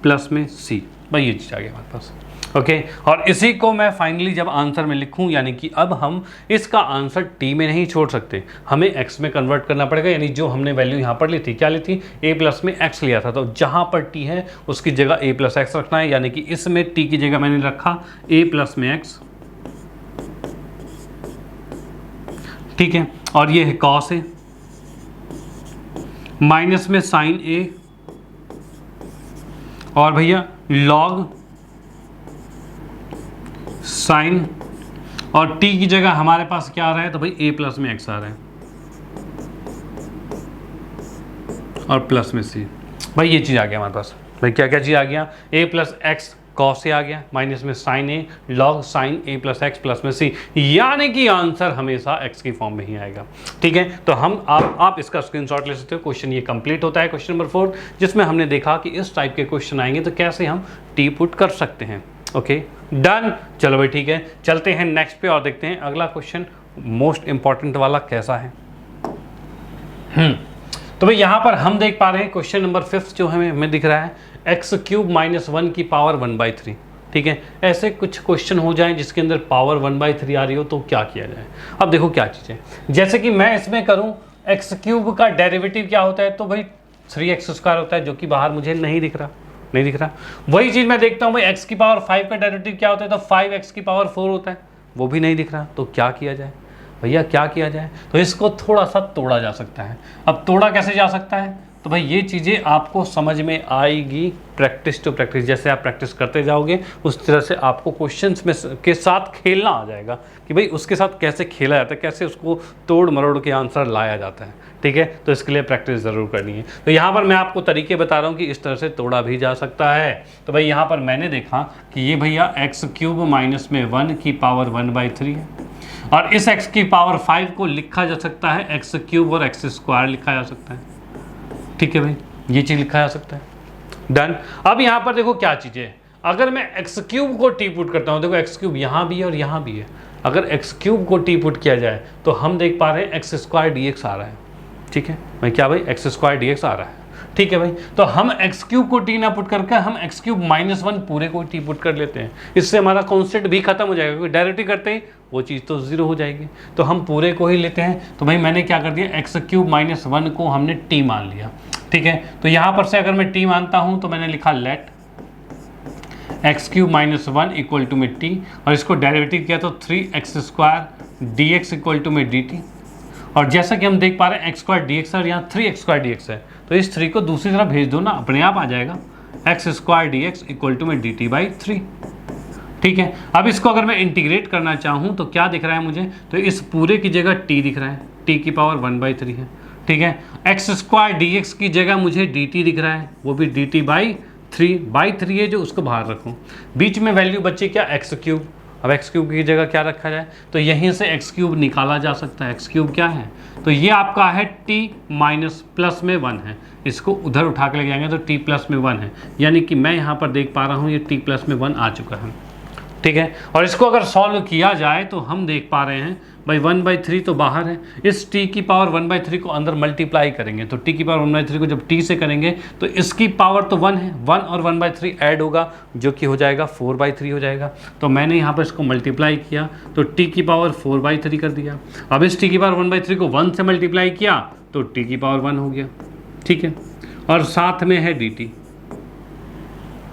प्लस में सी, भाई ये चीज़ आ गया हमारे पास। ओके और इसी को मैं फाइनली जब आंसर में लिखूं, यानी कि अब हम इसका आंसर टी में नहीं छोड़ सकते, हमें एक्स में कन्वर्ट करना पड़ेगा, यानी जो हमने वैल्यू यहाँ पर ली थी, क्या ली थी, ए प्लस में एक्स लिया था, तो जहाँ पर टी है उसकी जगह ए प्लस एक्स रखना है, यानी कि इसमें टी की जगह मैंने रखा ए प्लस में एक्स, ठीक है, और ये है कॉस ए माइनस में साइन ए, और भैया लॉग साइन, और t की जगह हमारे पास क्या आ रहा है, तो भाई a प्लस में x आ रहा है और प्लस में c, भाई ये चीज़ आ गया हमारे पास, भाई क्या क्या चीज़ आ गया, a plus x cos A आ गया माइनस में साइन ए लॉग साइन ए प्लस एक्स प्लस में सी, यानी कि आंसर हमेशा x की फॉर्म में ही आएगा, ठीक है। तो हम आप इसका स्क्रीनशॉट ले सकते हो। क्वेश्चन ये कंप्लीट होता है क्वेश्चन नंबर 4, जिसमें हमने देखा कि इस टाइप के क्वेश्चन आएंगे तो कैसे हम टी पुट कर सकते हैं। Okay done. चलो भाई ठीक है, चलते हैं नेक्स्ट पे और देखते हैं अगला क्वेश्चन मोस्ट इंपॉर्टेंट वाला कैसा है। तो भाई यहाँ पर हम देख पा रहे हैं क्वेश्चन नंबर 5 जो हमें दिख रहा है x³ - 1 की पावर 1/3। ठीक है, ऐसे कुछ क्वेश्चन हो जाएं जिसके अंदर पावर 1/3 आ रही हो तो क्या किया जाए। अब देखो क्या चीज़ है, जैसे कि मैं इसमें करूं x³ का डेरिवेटिव क्या होता है, तो भाई 3x² होता है, जो कि बाहर मुझे नहीं दिख रहा। वही चीज़ मैं देखता हूँ भाई x की पावर 5 का डेरिवेटिव क्या होता है, तो 5x की पावर 4 होता है, वो भी नहीं दिख रहा। तो क्या किया जाए भैया, क्या किया जाए। तो इसको थोड़ा सा तोड़ा जा सकता है। अब तोड़ा कैसे जा सकता है, तो भाई ये चीज़ें आपको समझ में आएगी प्रैक्टिस टू प्रैक्टिस। जैसे आप प्रैक्टिस करते जाओगे उस तरह से आपको क्वेश्चंस में के साथ खेलना आ जाएगा कि भाई उसके साथ कैसे खेला जाता है, कैसे उसको तोड़ मरोड़ के आंसर लाया जाता है। ठीक है, तो इसके लिए प्रैक्टिस ज़रूर करनी है। तो यहाँ पर मैं आपको तरीके बता रहा हूँ कि इस तरह से तोड़ा भी जा सकता है। तो भाई यहाँ पर मैंने देखा कि ये भैया x³ - 1 की पावर 1/3 है, और इस x की पावर 5 को लिखा जा सकता है x³ और x² लिखा जा सकता है। ठीक है भाई, ये चीज़ लिखा जा सकता है। डन। अब यहाँ पर देखो क्या चीज़ है, अगर मैं x³ को टी पुट करता हूँ, देखो x³ यहाँ भी है और यहाँ भी है, अगर x³ को टी पुट किया जाए तो हम देख पा रहे हैं x² dx आ रहा है। ठीक है भाई, क्या भाई x² dx आ रहा है। ठीक है भाई, तो हम x³ को टी ना पुट करके हम x³ - 1 पूरे को टी पुट कर लेते हैं। इससे हमारा कॉन्सेप्ट भी खत्म हो जाएगा, क्योंकि डायरेक्टली करते ही वो चीज़ तो 0 हो जाएगी। तो हम पूरे को ही लेते हैं। तो भाई मैंने क्या कर दिया, x³ - 1 को हमने t मान लिया। ठीक है, तो यहाँ पर से अगर मैं t मानता हूँ तो मैंने लिखा लेट x³ - 1 इक्वल टू में t, और इसको डेरिवेटिव किया तो 3x² dx इक्वल टू में dt। और जैसा कि हम देख पा रहे हैं x² dx और यहाँ 3x² dx है, तो इस 3 को दूसरी तरफ भेज दो ना, अपने आप आ जाएगा x² dx इक्वल टू में dt/3। ठीक है, अब इसको अगर मैं इंटीग्रेट करना चाहूँ तो क्या दिख रहा है मुझे, तो इस पूरे की जगह t दिख रहा है, t की पावर 1/3 है। ठीक है, x² dx की जगह मुझे dt दिख रहा है, वो भी dt/3 है, जो उसको बाहर रखूँ। बीच में वैल्यू बची क्या, x³। अब x³ की जगह क्या रखा जाए, तो यहीं से x³ निकाला जा सकता है। x³ क्या है, तो ये आपका है t -+1 है, इसको उधर उठा के ले जाएंगे तो t +1 है, यानी कि मैं यहाँ पर देख पा रहा हूँ ये t +1 आ चुका है। ठीक है, और इसको अगर सॉल्व किया जाए तो हम देख पा रहे हैं भाई 1/3 तो बाहर है, इस t की पावर 1/3 को अंदर मल्टीप्लाई करेंगे, तो t की पावर 1/3 को जब t से करेंगे तो इसकी पावर तो 1 है, 1 और 1/3 ऐड होगा, जो कि हो जाएगा 4/3 हो जाएगा। तो मैंने यहाँ पर इसको मल्टीप्लाई किया तो t की पावर 4/3 कर दिया। अब इस t की पावर 1/3 को 1 से मल्टीप्लाई किया तो t की पावर 1 हो गया। ठीक है, और साथ में है dt,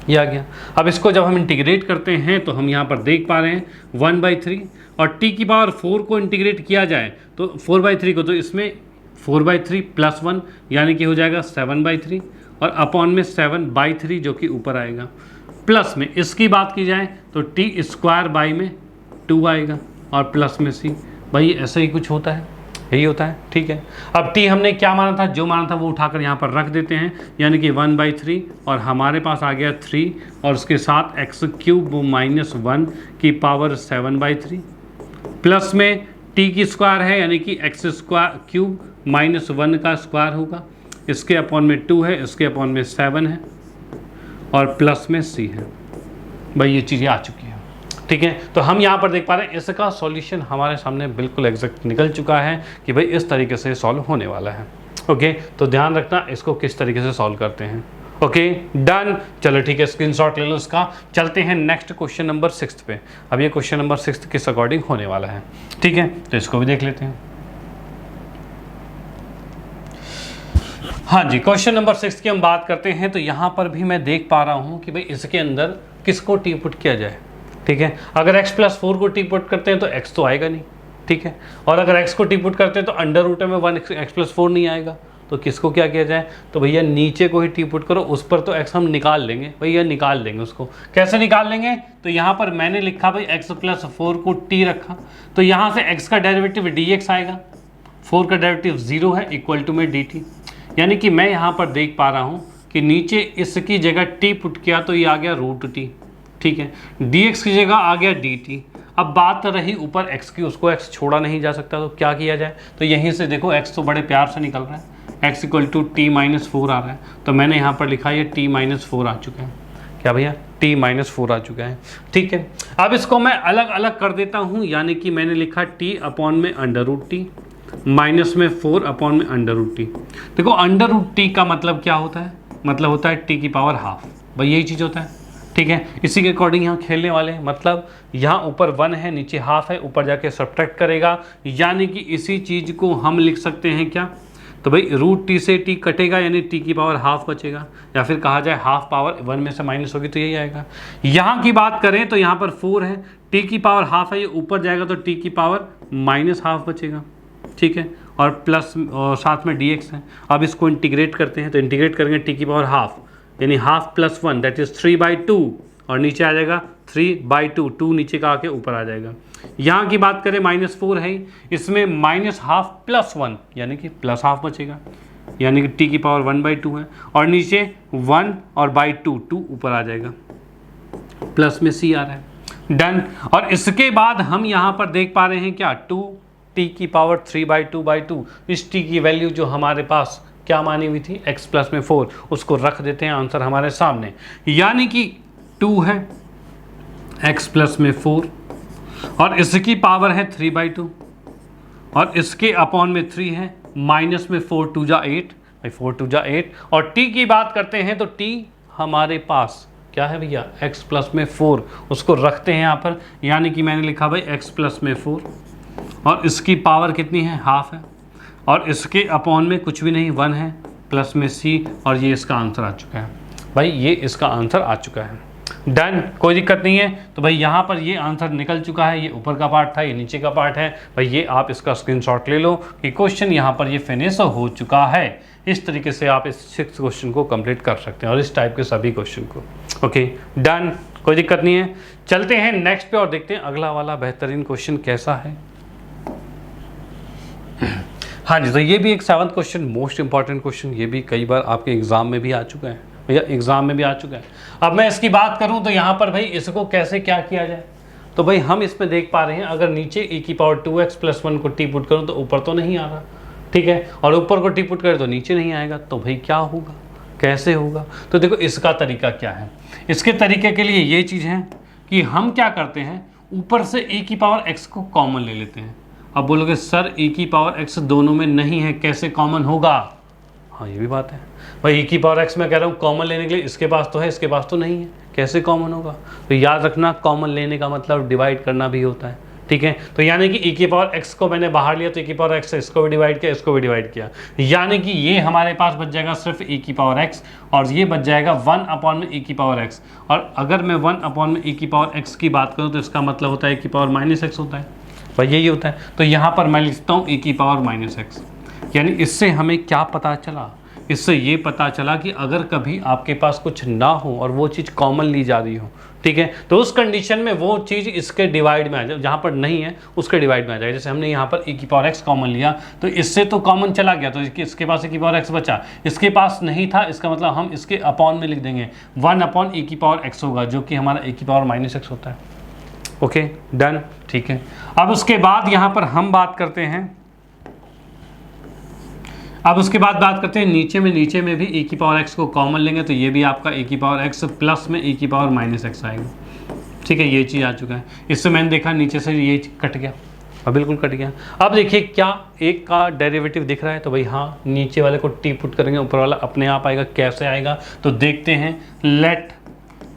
ये आ गया। अब इसको जब हम इंटीग्रेट करते हैं तो हम यहाँ पर देख पा रहे हैं 1/3, और t की पावर 4 को इंटीग्रेट किया जाए तो 4/3 को, तो इसमें 4/3 + 1 यानी कि हो जाएगा 7/3, और अपॉन में 7/3 जो कि ऊपर आएगा। प्लस में इसकी बात की जाए तो t² में 2 आएगा, और प्लस में c। भाई ऐसा ही कुछ होता है, यही होता है। ठीक है, अब t हमने क्या माना था, जो माना था वो उठाकर यहाँ पर रख देते हैं, यानी कि 1/3, और हमारे पास आ गया 3, और उसके साथ x³ - 1 की पावर 7/3, प्लस में t की स्क्वायर है, यानी कि x³ - 1 का स्क्वायर होगा, इसके अपॉन में 2 है, इसके अपॉन में 7 है, और प्लस में c है। भाई ये चीज़ें आ चुकी हैं। ठीक है, तो हम यहाँ पर देख पा रहे हैं इसका सॉल्यूशन हमारे सामने बिल्कुल एग्जैक्ट निकल चुका है कि भाई इस तरीके से सॉल्व होने वाला है। ओके, तो ध्यान रखना इसको किस तरीके से सॉल्व करते हैं। Okay done. चलो ठीक है, स्क्रीनशॉट ले लो इसका। चलते हैं नेक्स्ट क्वेश्चन नंबर 6 पे। अब ये क्वेश्चन नंबर 6 किस अकॉर्डिंग होने वाला है। ठीक है, तो इसको भी देख लेते हैं। हाँ जी, क्वेश्चन नंबर 6 की हम बात करते हैं। तो यहाँ पर भी मैं देख पा रहा हूँ कि भाई इसके अंदर किसको टी पुट किया जाए। ठीक है, अगर x + 4 को टी पुट करते हैं तो x तो आएगा नहीं। ठीक है, और अगर x को टी पुट करते हैं तो अंडर रूट में 1 x + 4 नहीं आएगा। तो किसको क्या किया जाए, तो भैया नीचे को ही टी पुट करो, उस पर तो x हम निकाल लेंगे। भैया निकाल लेंगे उसको, कैसे निकाल लेंगे, तो यहाँ पर मैंने लिखा भाई x + 4 को t रखा, तो यहाँ से x का डेरिवेटिव dx आएगा, 4 का डेरिवेटिव 0 है, इक्वल टू में dt। यानी कि मैं यहाँ पर देख पा रहा हूँ कि नीचे इसकी जगह t पुट किया तो ये आ गया √t। ठीक है, dx की जगह आ गया dt। अब बात रही ऊपर x की, उसको x छोड़ा नहीं जा सकता, तो क्या किया जाए, तो यहीं से देखो x तो बड़े प्यार से निकल रहा है, x = t - 4 आ रहा है, तो मैंने यहाँ पर लिखा ये t - 4 आ चुका है। क्या भैया, t माइनस 4 आ चुका है। ठीक है, अब इसको मैं अलग अलग कर देता हूँ, यानी कि मैंने लिखा t अपॉन में अंडर रूट टी माइनस में 4 अपॉन में अंडर रूट टी। देखो अंडर रूट टी का मतलब क्या होता है, मतलब होता है t की पावर हाफ, भाई यही चीज़ होता है। ठीक है, इसी के अकॉर्डिंग यहाँ खेलने वाले हैं, मतलब यहाँ ऊपर 1 है नीचे हाफ है, ऊपर जाके सब्ट्रैक्ट करेगा, यानी कि इसी चीज़ को हम लिख सकते हैं क्या, तो भाई रूट टी से टी कटेगा यानी टी की पावर हाफ बचेगा, या फिर कहा जाए हाफ पावर 1 में से माइनस होगी तो यही आएगा। यहाँ की बात करें तो यहाँ पर 4 है, टी की पावर हाफ है, ये ऊपर जाएगा तो टी की पावर माइनस हाफ बचेगा। ठीक है, और प्लस और साथ में dx है। अब इसको इंटीग्रेट करते हैं, तो इंटीग्रेट करेंगे टी की पावर हाफ यानी हाफ प्लस 1 दैट इज 3/2, और नीचे आ जाएगा 3/2, 2 नीचे का आके ऊपर आ जाएगा। यहाँ की बात करें -4 है, इसमें माइनस हाफ प्लस 1 यानी कि प्लस हाफ बचेगा, यानी कि टी की पावर 1/2 है, और नीचे 1 और बाई 2 ऊपर आ जाएगा, प्लस में c आ रहा है। डन। और इसके बाद हम यहाँ पर देख पा रहे हैं क्या, 2 टी की पावर 3/2/2, इस टी की वैल्यू जो हमारे पास क्या मानी हुई थी x प्लस में 4, उसको रख देते हैं आंसर हमारे सामने, यानी कि 2 है x प्लस में 4 और इसकी पावर है 3/2 और इसके अपॉन में 3 है, माइनस में 4 2 जा 8, 4 2 जा 8, और t की बात करते हैं तो t हमारे पास क्या है भैया, x प्लस में 4, उसको रखते हैं यहाँ पर, यानी कि मैंने लिखा भाई x प्लस में 4 और इसकी पावर कितनी है, हाफ है, और इसके अपॉन में कुछ भी नहीं 1 है, प्लस में c, और ये इसका आंसर आ चुका है। भाई ये इसका आंसर आ चुका है। डन, कोई दिक्कत नहीं है। तो भाई यहाँ पर ये आंसर निकल चुका है, ये ऊपर का पार्ट था, ये नीचे का पार्ट है। भाई ये आप इसका स्क्रीनशॉट ले लो कि क्वेश्चन यहाँ पर ये फिनिश हो चुका है। इस तरीके से आप इस 6 क्वेश्चन को कंप्लीट कर सकते हैं और इस टाइप के सभी क्वेश्चन को। ओके डन, कोई दिक्कत नहीं है। चलते हैं नेक्स्ट पे और देखते हैं अगला वाला बेहतरीन क्वेश्चन कैसा है। हाँ जी, तो ये भी एक 7th question, most important question, ये भी कई बार आपके एग्जाम में भी आ चुका है भैया, एग्जाम में भी आ चुका है। अब मैं इसकी बात करूं तो यहाँ पर भाई इसको कैसे क्या किया जाए, तो भाई हम इसमें देख पा रहे हैं अगर नीचे e की पावर 2x प्लस 1 को टी पुट करूँ तो ऊपर तो नहीं आ रहा, ठीक है, और ऊपर को टी पुट करें तो नीचे नहीं आएगा, तो भाई क्या होगा, कैसे होगा। तो देखो इसका तरीका क्या है, इसके तरीके के लिए ये चीज़ है कि हम क्या करते हैं, ऊपर से e की पावर x को कॉमन ले लेते हैं। अब बोलोगे सर e की पावर x दोनों में नहीं है, कैसे कॉमन होगा। हाँ ये भी बात है भाई, e की पावर x मैं कह रहा हूँ कॉमन लेने के लिए, इसके पास तो है इसके पास तो नहीं है, कैसे कॉमन होगा। तो याद रखना कॉमन लेने का मतलब डिवाइड करना भी होता है, ठीक है। तो यानी कि e की पावर x को मैंने बाहर लिया तो e की पावर x से इसको भी डिवाइड किया, इसको भी डिवाइड किया, यानी कि ये हमारे पास बच जाएगा सिर्फ e की पावर x और ये बच जाएगा 1 अपॉन में e की पावर x। और अगर मैं 1 अपॉन में e की पावर x की बात करूँ तो इसका मतलब होता है e की पावर माइनस x होता है, भाई यही होता है। तो यहाँ पर मैं लिखता हूँ e की पावर माइनस x, यानी इससे हमें क्या पता चला, इससे ये पता चला कि अगर कभी आपके पास कुछ ना हो और वो चीज़ कॉमन ली जा रही हो, ठीक है, तो उस कंडीशन में वो चीज़ इसके डिवाइड में आ जाए, जहाँ पर नहीं है उसके डिवाइड में आ जाए। जैसे हमने यहाँ पर e की पावर x कॉमन लिया तो इससे तो कॉमन चला गया, तो इसके पास e की पावर x बचा, इसके पास नहीं था, इसका मतलब हम इसके अपॉन में लिख देंगे 1 अपॉन e की पावर x होगा, जो कि हमारा e की पावर माइनस x होता है। ओके डन, ठीक है। अब उसके बाद यहाँ पर हम बात करते हैं, अब उसके बाद बात करते हैं नीचे में भी e की पावर x को कॉमन लेंगे तो ये भी आपका e की पावर x प्लस में e की पावर माइनस x आएगा, ठीक है, ये चीज़ आ चुका है। इससे मैंने देखा नीचे से ये कट गया, अब बिल्कुल कट गया। अब देखिए क्या एक का डेरिवेटिव दिख रहा है, तो भाई हाँ, नीचे वाले को टी पुट करेंगे, ऊपर वाला अपने आप आएगा, कैसे आएगा तो देखते हैं। लेट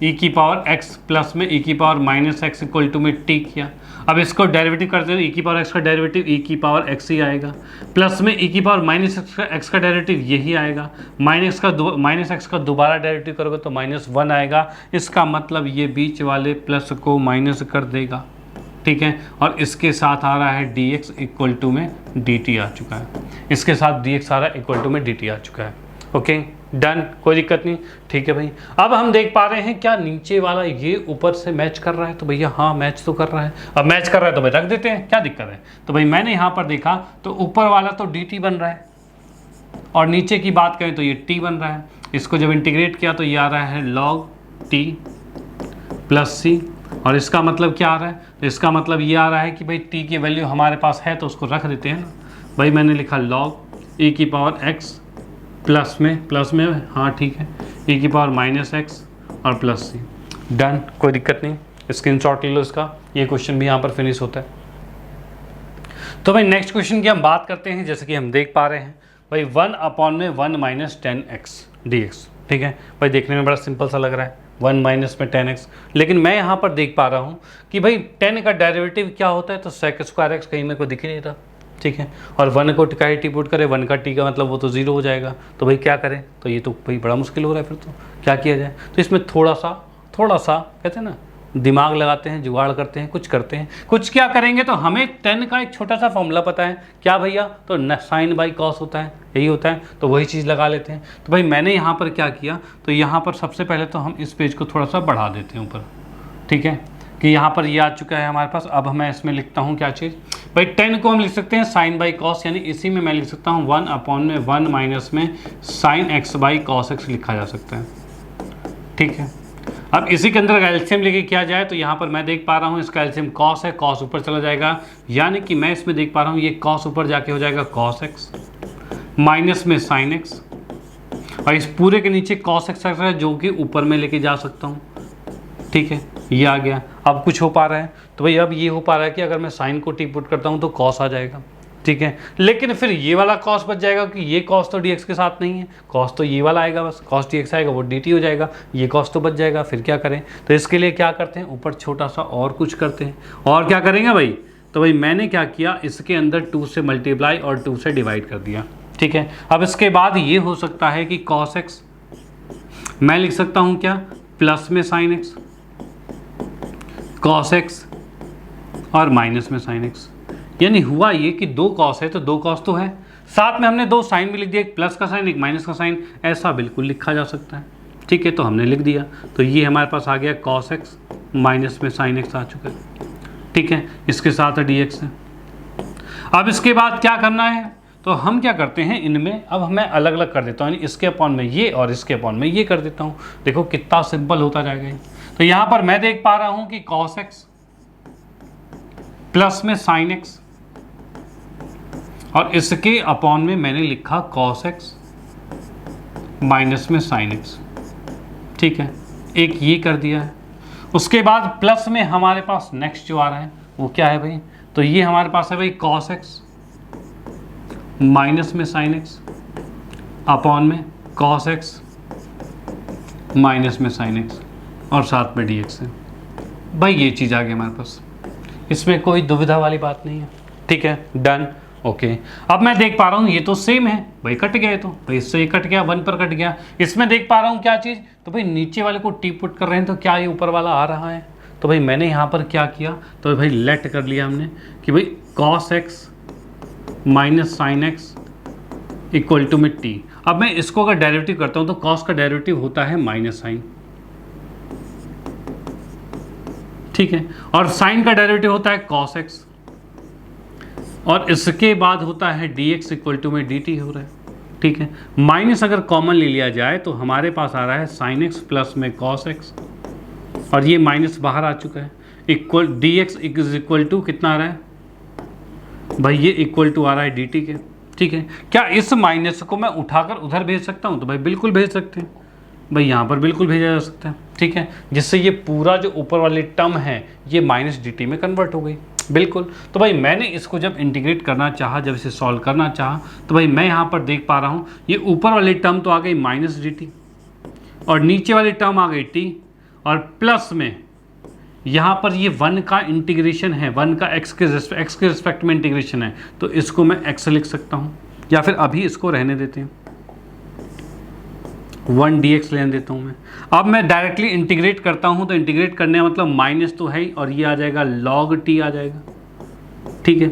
e की पावर x प्लस में e की power minus x equal to में टी किया। अब इसको डेरिवेटिव करते हैं, e की पावर x का डेरिवेटिव e की पावर x ही आएगा, प्लस में e की पावर माइनस x का डेरिवेटिव यही आएगा, माइनस x का दोबारा डेरिवेटिव करोगे तो -1 आएगा। इसका मतलब ये बीच वाले प्लस को माइनस कर देगा, ठीक है, और इसके साथ आ रहा है dx इक्वल टू में dt आ चुका है, इसके साथ dx आ रहा है इक्वल टू में dt आ चुका है। ओके डन, कोई दिक्कत नहीं, ठीक है भाई। अब हम देख पा रहे हैं क्या नीचे वाला ये ऊपर से मैच कर रहा है, तो भैया हाँ मैच तो कर रहा है। अब मैच कर रहा है तो भाई रख देते हैं, क्या दिक्कत है। तो भाई मैंने यहाँ पर देखा तो ऊपर वाला तो dt बन रहा है और नीचे की बात करें तो ये t बन रहा है। इसको जब इंटीग्रेट किया तो ये आ रहा है log t प्लस c, और इसका मतलब क्या आ रहा है, तो इसका मतलब ये आ रहा है कि भाई t की वैल्यू हमारे पास है तो उसको रख देते हैं ना। भाई मैंने लिखा log e की पावर x प्लस में हाँ ठीक है, e की पावर माइनस x और प्लस सी। डन, कोई दिक्कत नहीं, स्क्रीनशॉट ले लो इसका। ये क्वेश्चन भी यहाँ पर फिनिश होता है। तो भाई नेक्स्ट क्वेश्चन की हम बात करते हैं। जैसे कि हम देख पा रहे हैं भाई 1/1 माइनस 10x dx। ठीक है भाई, देखने में बड़ा सिंपल सा लग रहा है, 1 माइनस में 10x। लेकिन मैं यहाँ पर देख पा रहा हूँ कि भाई 10 का डेरिवेटिव क्या होता है, तो sec स्क्वायर x कहीं मेरे को दिख ही नहीं रहा। ठीक है, और 1 को का ही टी पुट करें, 1 का टी का मतलब वो तो 0 हो जाएगा। तो भाई क्या करें, तो ये तो भाई बड़ा मुश्किल हो रहा है, फिर तो क्या किया जाए। तो इसमें थोड़ा सा कहते हैं ना, दिमाग लगाते हैं, जुगाड़ करते हैं, कुछ करते हैं। कुछ क्या करेंगे, तो हमें 10 का एक छोटा सा फॉर्मूला पता है, क्या भैया, तो साइन बाई कॉस होता है, यही होता है, तो वही चीज़ लगा लेते हैं। तो भाई मैंने यहाँ पर क्या किया, तो यहाँ पर सबसे पहले तो हम इस पेज को थोड़ा सा बढ़ा देते हैं ऊपर। ठीक है, कि यहाँ पर ये आ चुका है हमारे पास। अब मैं इसमें लिखता हूँ क्या चीज़, भाई 10 को हम लिख सकते हैं साइन बाई कॉस, यानी इसी में मैं लिख सकता हूँ 1/1 माइनस में sine x by cos x लिखा जा सकता है। ठीक है, अब इसी के अंदर एलसीएम लेके किया जाए, तो यहाँ पर मैं देख पा रहा हूँ इसका एलसीएम कॉस है, कॉस ऊपर चला जाएगा, यानी कि मैं इसमें देख पा रहा हूँ ये कॉस ऊपर जाके हो जाएगा कॉस एक्स माइनस में साइन एक्स, और इस पूरे के नीचे कॉस एक्स है जो कि ऊपर में लेके जा सकता हूँ। ठीक है, ये आ गया। अब कुछ हो पा रहा है, तो भाई अब ये हो पा रहा है कि अगर मैं साइन को टी पुट करता हूँ तो कॉस आ जाएगा। ठीक है, लेकिन फिर ये वाला कॉस बच जाएगा कि ये कॉस तो dx के साथ नहीं है, कॉस तो ये वाला आएगा, बस कॉस dx आएगा, वो dt हो जाएगा, ये कॉस तो बच जाएगा। फिर क्या करें, तो इसके लिए क्या करते हैं, ऊपर छोटा सा और कुछ करते हैं। और क्या करेंगे भाई, तो भाई मैंने क्या किया, इसके अंदर 2 से मल्टीप्लाई और 2 से डिवाइड कर दिया। ठीक है, अब इसके बाद ये हो सकता है कि कॉस एक्स मैं लिख सकता हूँ क्या, प्लस में साइन एक्स, कॉस एक्स और माइनस में साइन एक्स। यानी हुआ ये कि 2 कॉस है तो 2 कॉस तो है, साथ में हमने 2 साइन भी लिख दिया, एक प्लस का साइन एक माइनस का साइन, ऐसा बिल्कुल लिखा जा सकता है। ठीक है, तो हमने लिख दिया, तो ये हमारे पास आ गया कॉस एक्स माइनस में साइन एक्स आ चुका है। ठीक है, इसके साथ dx है। अब इसके बाद क्या करना है, तो हम क्या करते हैं, इनमें अब मैं अलग अलग कर देता हूँ, यानी इसके अपॉन में ये और इसके अपॉन में ये कर देता हूँ। देखो कितना सिंपल होता जाएगा ये। तो यहाँ पर मैं देख पा रहा हूँ कि कॉस एक्स प्लस में साइन एक्स, और इसके अपॉन में मैंने लिखा कॉस एक्स माइनस में साइन एक्स। ठीक है, एक ये कर दिया है। उसके बाद प्लस में हमारे पास नेक्स्ट जो आ रहा है वो क्या है भाई, तो ये हमारे पास है भाई कॉस एक्स माइनस में साइन एक्स अपॉन में कॉस एक्स माइनस में साइन एक्स और साथ में dx है। भाई ये चीज़ आ गई हमारे पास, इसमें कोई दुविधा वाली बात नहीं है। ठीक है, डन, ओके। अब मैं देख पा रहा हूँ ये तो सेम है भाई, कट गया है, तो भाई इससे ये कट गया, 1 पर कट गया। इसमें देख पा रहा हूँ क्या चीज़, तो भाई नीचे वाले को टी पुट कर रहे हैं, तो क्या ये ऊपर वाला आ रहा है। तो भाई मैंने यहाँ पर क्या किया, तो भाई लेट कर लिया हमने कि भाई cos x minus sine x equal to में टी। अब मैं इसको अगर डेरिवेटिव करता हूँ तो कॉस का डेरिवेटिव होता है माइनस साइन। ठीक है, और साइन का डेरिवेटिव होता है कॉस एक्स, और इसके बाद होता है dx इक्वल टू में dt हो रहा है। ठीक है, माइनस अगर कॉमन ले लिया जाए तो हमारे पास आ रहा है साइन एक्स प्लस में कॉस एक्स, और ये माइनस बाहर आ चुका है, इक्वल dx इक्वल टू कितना आ रहा है भाई, ये इक्वल टू आ रहा है dt के। ठीक है, क्या इस माइनस को मैं उठाकर उधर भेज सकता हूँ, तो भाई बिल्कुल भेज सकते हैं भाई, यहाँ पर बिल्कुल भेजा जा सकता है। ठीक है, जिससे ये पूरा जो ऊपर वाली टर्म है ये माइनस dt में कन्वर्ट हो गई, बिल्कुल। तो भाई मैंने इसको जब इंटीग्रेट करना चाहा, जब इसे सॉल्व करना चाहा, तो भाई मैं यहाँ पर देख पा रहा हूँ ये ऊपर वाली टर्म तो आ गई माइनस dt, और नीचे वाली टर्म आ गई t, और प्लस में यहाँ पर ये 1 का इंटीग्रेशन है, 1 का x के रिस्पेक्ट में इंटीग्रेशन है, तो इसको मैं x लिख सकता हूँ, या फिर अभी इसको रहने देते हैं, 1 dx लेने देता हूँ मैं। अब मैं डायरेक्टली इंटीग्रेट करता हूँ, तो इंटीग्रेट करने का मतलब माइनस तो है ही, और ये आ जाएगा log t आ जाएगा। ठीक है,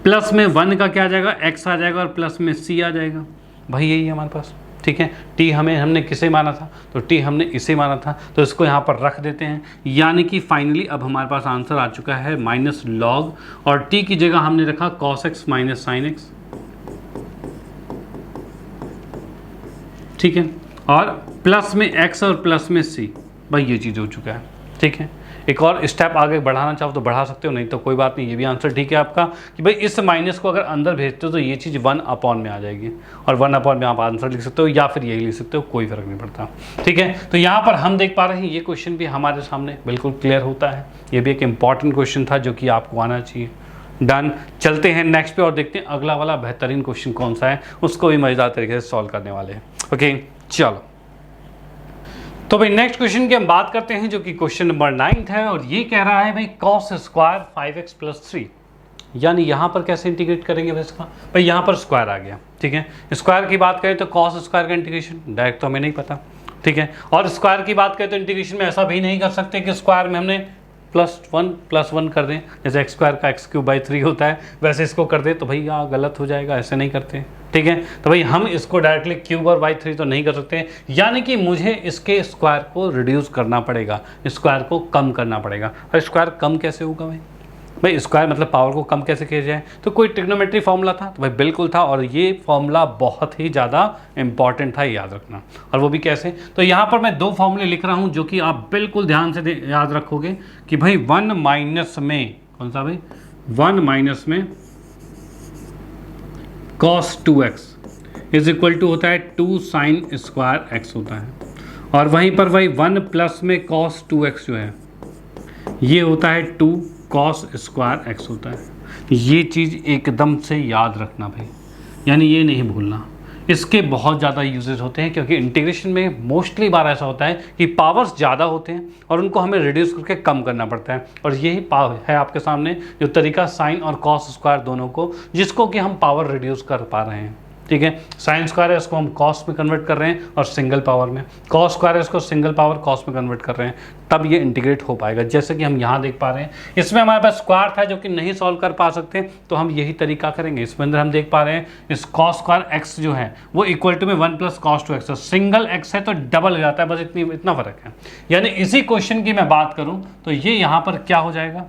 प्लस में 1 का क्या आ जाएगा, x आ जाएगा, और प्लस में c आ जाएगा। भाई यही है हमारे पास। ठीक है, t हमने किसे माना था, तो t हमने इसे माना था, तो इसको यहाँ पर रख देते हैं। यानी कि फाइनली अब हमारे पास आंसर आ चुका है माइनस लॉग, और t की जगह हमने रखा cos x minus sine x. ठीक है, और प्लस में x और प्लस में c। भाई ये चीज़ हो चुका है। ठीक है, एक और स्टेप आगे बढ़ाना चाहो तो बढ़ा सकते हो, नहीं तो कोई बात नहीं, ये भी आंसर ठीक है आपका कि भाई इस माइनस को अगर अंदर भेजते हो तो ये चीज़ 1 में आ जाएगी, और 1 में आप आंसर लिख सकते हो या फिर यही लिख सकते हो, कोई फर्क नहीं पड़ता। ठीक है, तो यहाँ पर हम देख पा रहे हैं ये क्वेश्चन भी हमारे सामने बिल्कुल क्लियर होता है। ये भी एक इंपॉर्टेंट क्वेश्चन था जो कि आपको आना चाहिए। डन, चलते हैं नेक्स्ट पे और देखते हैं अगला वाला बेहतरीन क्वेश्चन कौन सा है, उसको भी मजेदार तरीके से सॉल्व करने वाले हैं। ओके चलो, तो भाई नेक्स्ट क्वेश्चन की हम बात करते हैं जो कि क्वेश्चन नंबर 9 है, और ये कह रहा है भाई cos स्क्वायर 5x + 3, यानी यहाँ पर कैसे इंटीग्रेट करेंगे भाई इसका। भाई यहाँ पर स्क्वायर आ गया, ठीक है, स्क्वायर की बात करें तो cos स्क्वायर का इंटीग्रेशन डायरेक्ट तो हमें नहीं पता, ठीक है, और स्क्वायर की बात करें तो इंटीग्रेशन में ऐसा भी नहीं कर सकते कि स्क्वायर में हमने +1 कर दें, जैसे x² का x³ होता है वैसे इसको कर दें, तो भाई यहाँ गलत हो जाएगा, ऐसे नहीं करते। ठीक है, तो भाई हम इसको डायरेक्टली क्यूब और y3 तो नहीं कर सकते, यानी कि मुझे इसके स्क्वायर को रिड्यूस करना पड़ेगा, स्क्वायर को कम करना पड़ेगा। और स्क्वायर कम कैसे होगा भाई स्क्वायर मतलब पावर को कम कैसे किया जाए, तो कोई ट्रिग्नोमेट्री फॉर्मूला था, तो भाई बिल्कुल था, और ये फॉर्मूला बहुत ही ज़्यादा इंपॉर्टेंट था, याद रखना। और वो भी कैसे, तो यहाँ पर मैं 2 फॉर्मूले लिख रहा हूँ जो कि आप बिल्कुल ध्यान से याद रखोगे कि भाई 1 में कौन सा भाई 1 में cos 2x is equal to होता है 2 sin स्क्वायर x होता है, और वहीं पर भाई 1 में cos 2x जो है ये होता है 2 cos स्क्वायर x होता है। ये चीज़ एकदम से याद रखना भाई, यानी ये नहीं भूलना। इसके बहुत ज़्यादा यूजेस होते हैं, क्योंकि इंटीग्रेशन में मोस्टली बार ऐसा होता है कि पावर्स ज़्यादा होते हैं और उनको हमें रिड्यूस करके कम करना पड़ता है, और यही पावर है आपके सामने जो तरीका साइन और कॉस स्क्वायर दोनों को, जिसको कि हम पावर रिड्यूस कर पा रहे हैं। ठीक है, साइन स्क्वायर है इसको हम कॉस में कन्वर्ट कर रहे हैं और सिंगल पावर में, कॉस स्क्वायर है इसको सिंगल पावर कॉस में कन्वर्ट कर रहे हैं, तब ये इंटीग्रेट हो पाएगा। जैसे कि हम यहाँ देख पा रहे हैं, इसमें हमारे पास स्क्वायर था जो कि नहीं सॉल्व कर पा सकते, तो हम यही तरीका करेंगे। इसमें अंदर हम देख पा रहे हैं इस कॉस स्क्वायर एक्स जो है वो इक्वल टू में 1 + cos 2x, सिंगल एक्स है तो डबल हो जाता है, बस इतना फर्क है। यानी इसी क्वेश्चन की मैं बात करूँ तो ये यहाँ पर क्या हो जाएगा,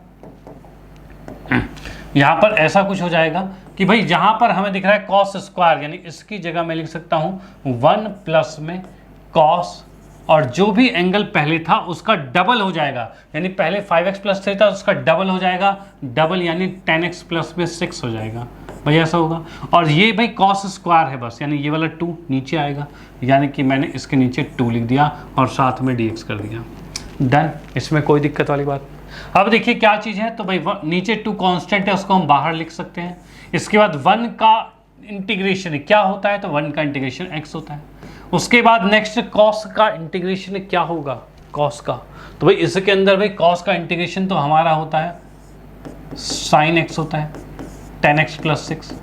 यहाँ पर ऐसा कुछ हो जाएगा कि भाई जहां पर हमें दिख रहा है cos स्क्वायर, यानी इसकी जगह मैं लिख सकता हूं 1 में cos, और जो भी एंगल पहले था उसका डबल हो जाएगा, यानी पहले 5x + 3 था उसका डबल हो जाएगा, डबल यानी 10x + 6 हो जाएगा भाई, ऐसा होगा। और ये भाई cos स्क्वायर है बस, यानी ये वाला 2 नीचे आएगा, यानी कि मैंने इसके नीचे 2 लिख दिया और साथ में dx कर दिया। डन, इसमें कोई दिक्कत वाली बात। अब देखिए क्या चीज़ है, तो भाई नीचे 2 कांस्टेंट है उसको हम बाहर लिख सकते हैं। इसके बाद 1 का इंटीग्रेशन क्या होता है, तो 1 का इंटीग्रेशन x होता है। उसके बाद नेक्स्ट cos का इंटीग्रेशन क्या होगा, cos का, तो भाई इसके अंदर भाई cos का इंटीग्रेशन तो हमारा होता है sin x होता है 10x + 6।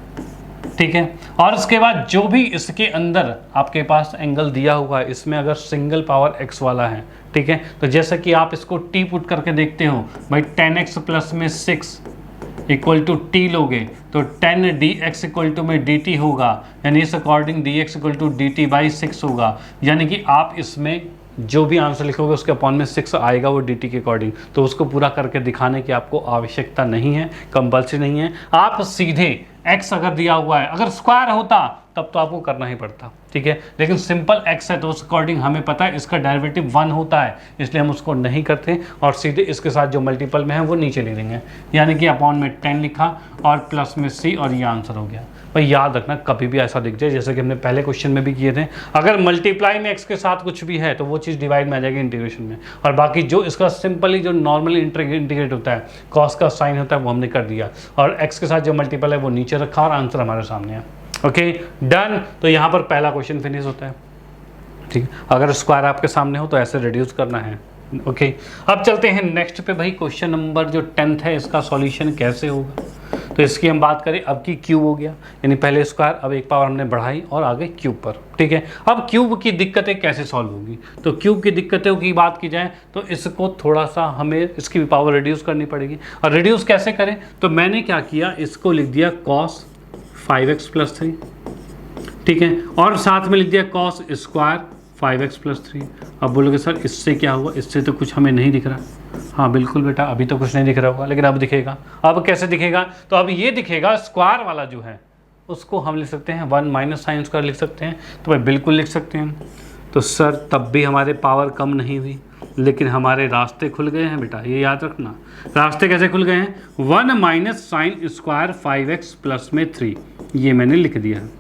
ठीक है, और उसके बाद जो भी इसके अंदर आपके पास एंगल दिया हुआ है, इसमें अगर सिंगल पावर x वाला है, ठीक है, तो जैसा कि आप इसको t पुट करके देखते हो भाई 10x + 6 इक्वल टू टी लोगे तो 10 dx इक्वल टू में dt होगा, यानी इस according dx equal to dt/6 होगा, यानी कि आप इसमें जो भी आंसर लिखोगे उसके अपॉन में 6 आएगा वो dt के अकॉर्डिंग, तो उसको पूरा करके दिखाने की आपको आवश्यकता नहीं है, कंपल्सरी नहीं है। आप सीधे x अगर दिया हुआ है, अगर स्क्वायर होता तब तो आपको करना ही पड़ता, ठीक है, लेकिन सिंपल x है तो उस अकॉर्डिंग हमें पता है इसका डेरिवेटिव 1 होता है, इसलिए हम उसको नहीं करते और सीधे इसके साथ जो मल्टीपल में है वो नीचे ले लेंगे, यानी कि अपॉन में 10 लिखा और प्लस में c, और ये आंसर हो गया। भाई याद रखना कभी भी ऐसा दिख जाए, जैसे कि हमने पहले क्वेश्चन में भी किए थे, अगर मल्टीप्लाई में x के साथ कुछ भी है तो वो चीज़ डिवाइड में आ जाएगी इंटीग्रेशन में, और बाकी जो इसका सिंपली जो नॉर्मली इंटीग्रेट होता है कॉस का साइन होता है वो हमने कर दिया, और x के साथ जो मल्टीपल है वो नीचे रखा और आंसर हमारे सामने है। ओके डन, तो यहाँ पर पहला क्वेश्चन फिनिश होता है। ठीक है, अगर स्क्वायर आपके सामने हो तो ऐसे रिड्यूस करना है। ओके, अब चलते हैं नेक्स्ट पे। भाई क्वेश्चन नंबर जो 10th है इसका सॉल्यूशन कैसे होगा, तो इसकी हम बात करें। अब की क्यूब हो गया, यानी पहले स्क्वायर, अब एक पावर हमने बढ़ाई और आगे क्यूब पर। ठीक है, अब क्यूब की दिक्कतें कैसे सॉल्व होगी, तो क्यूब की दिक्कतों की बात की जाए तो इसको थोड़ा सा हमें इसकी पावर रिड्यूस करनी पड़ेगी, और रिड्यूस कैसे करें, तो मैंने क्या किया, इसको लिख दिया cos 5x + 3, ठीक है, और साथ में लिख दिया cos स्क्वायर 5x + 3। अब बोलोगे सर इससे क्या हुआ, इससे तो कुछ हमें नहीं दिख रहा। हाँ बिल्कुल बेटा, अभी तो कुछ नहीं दिख रहा होगा, लेकिन अब दिखेगा। अब कैसे दिखेगा, तो अब ये दिखेगा स्क्वायर वाला जो है उसको हम लिख सकते हैं 1 - sin स्क्वायर लिख सकते हैं, तो भाई बिल्कुल लिख सकते हैं। तो सर तब भी हमारे पावर कम नहीं हुई, लेकिन हमारे रास्ते खुल गए हैं बेटा, ये याद रखना। रास्ते कैसे खुल गए हैं? 1 minus sine square 5x plus में 3, ये मैंने लिख दिया है।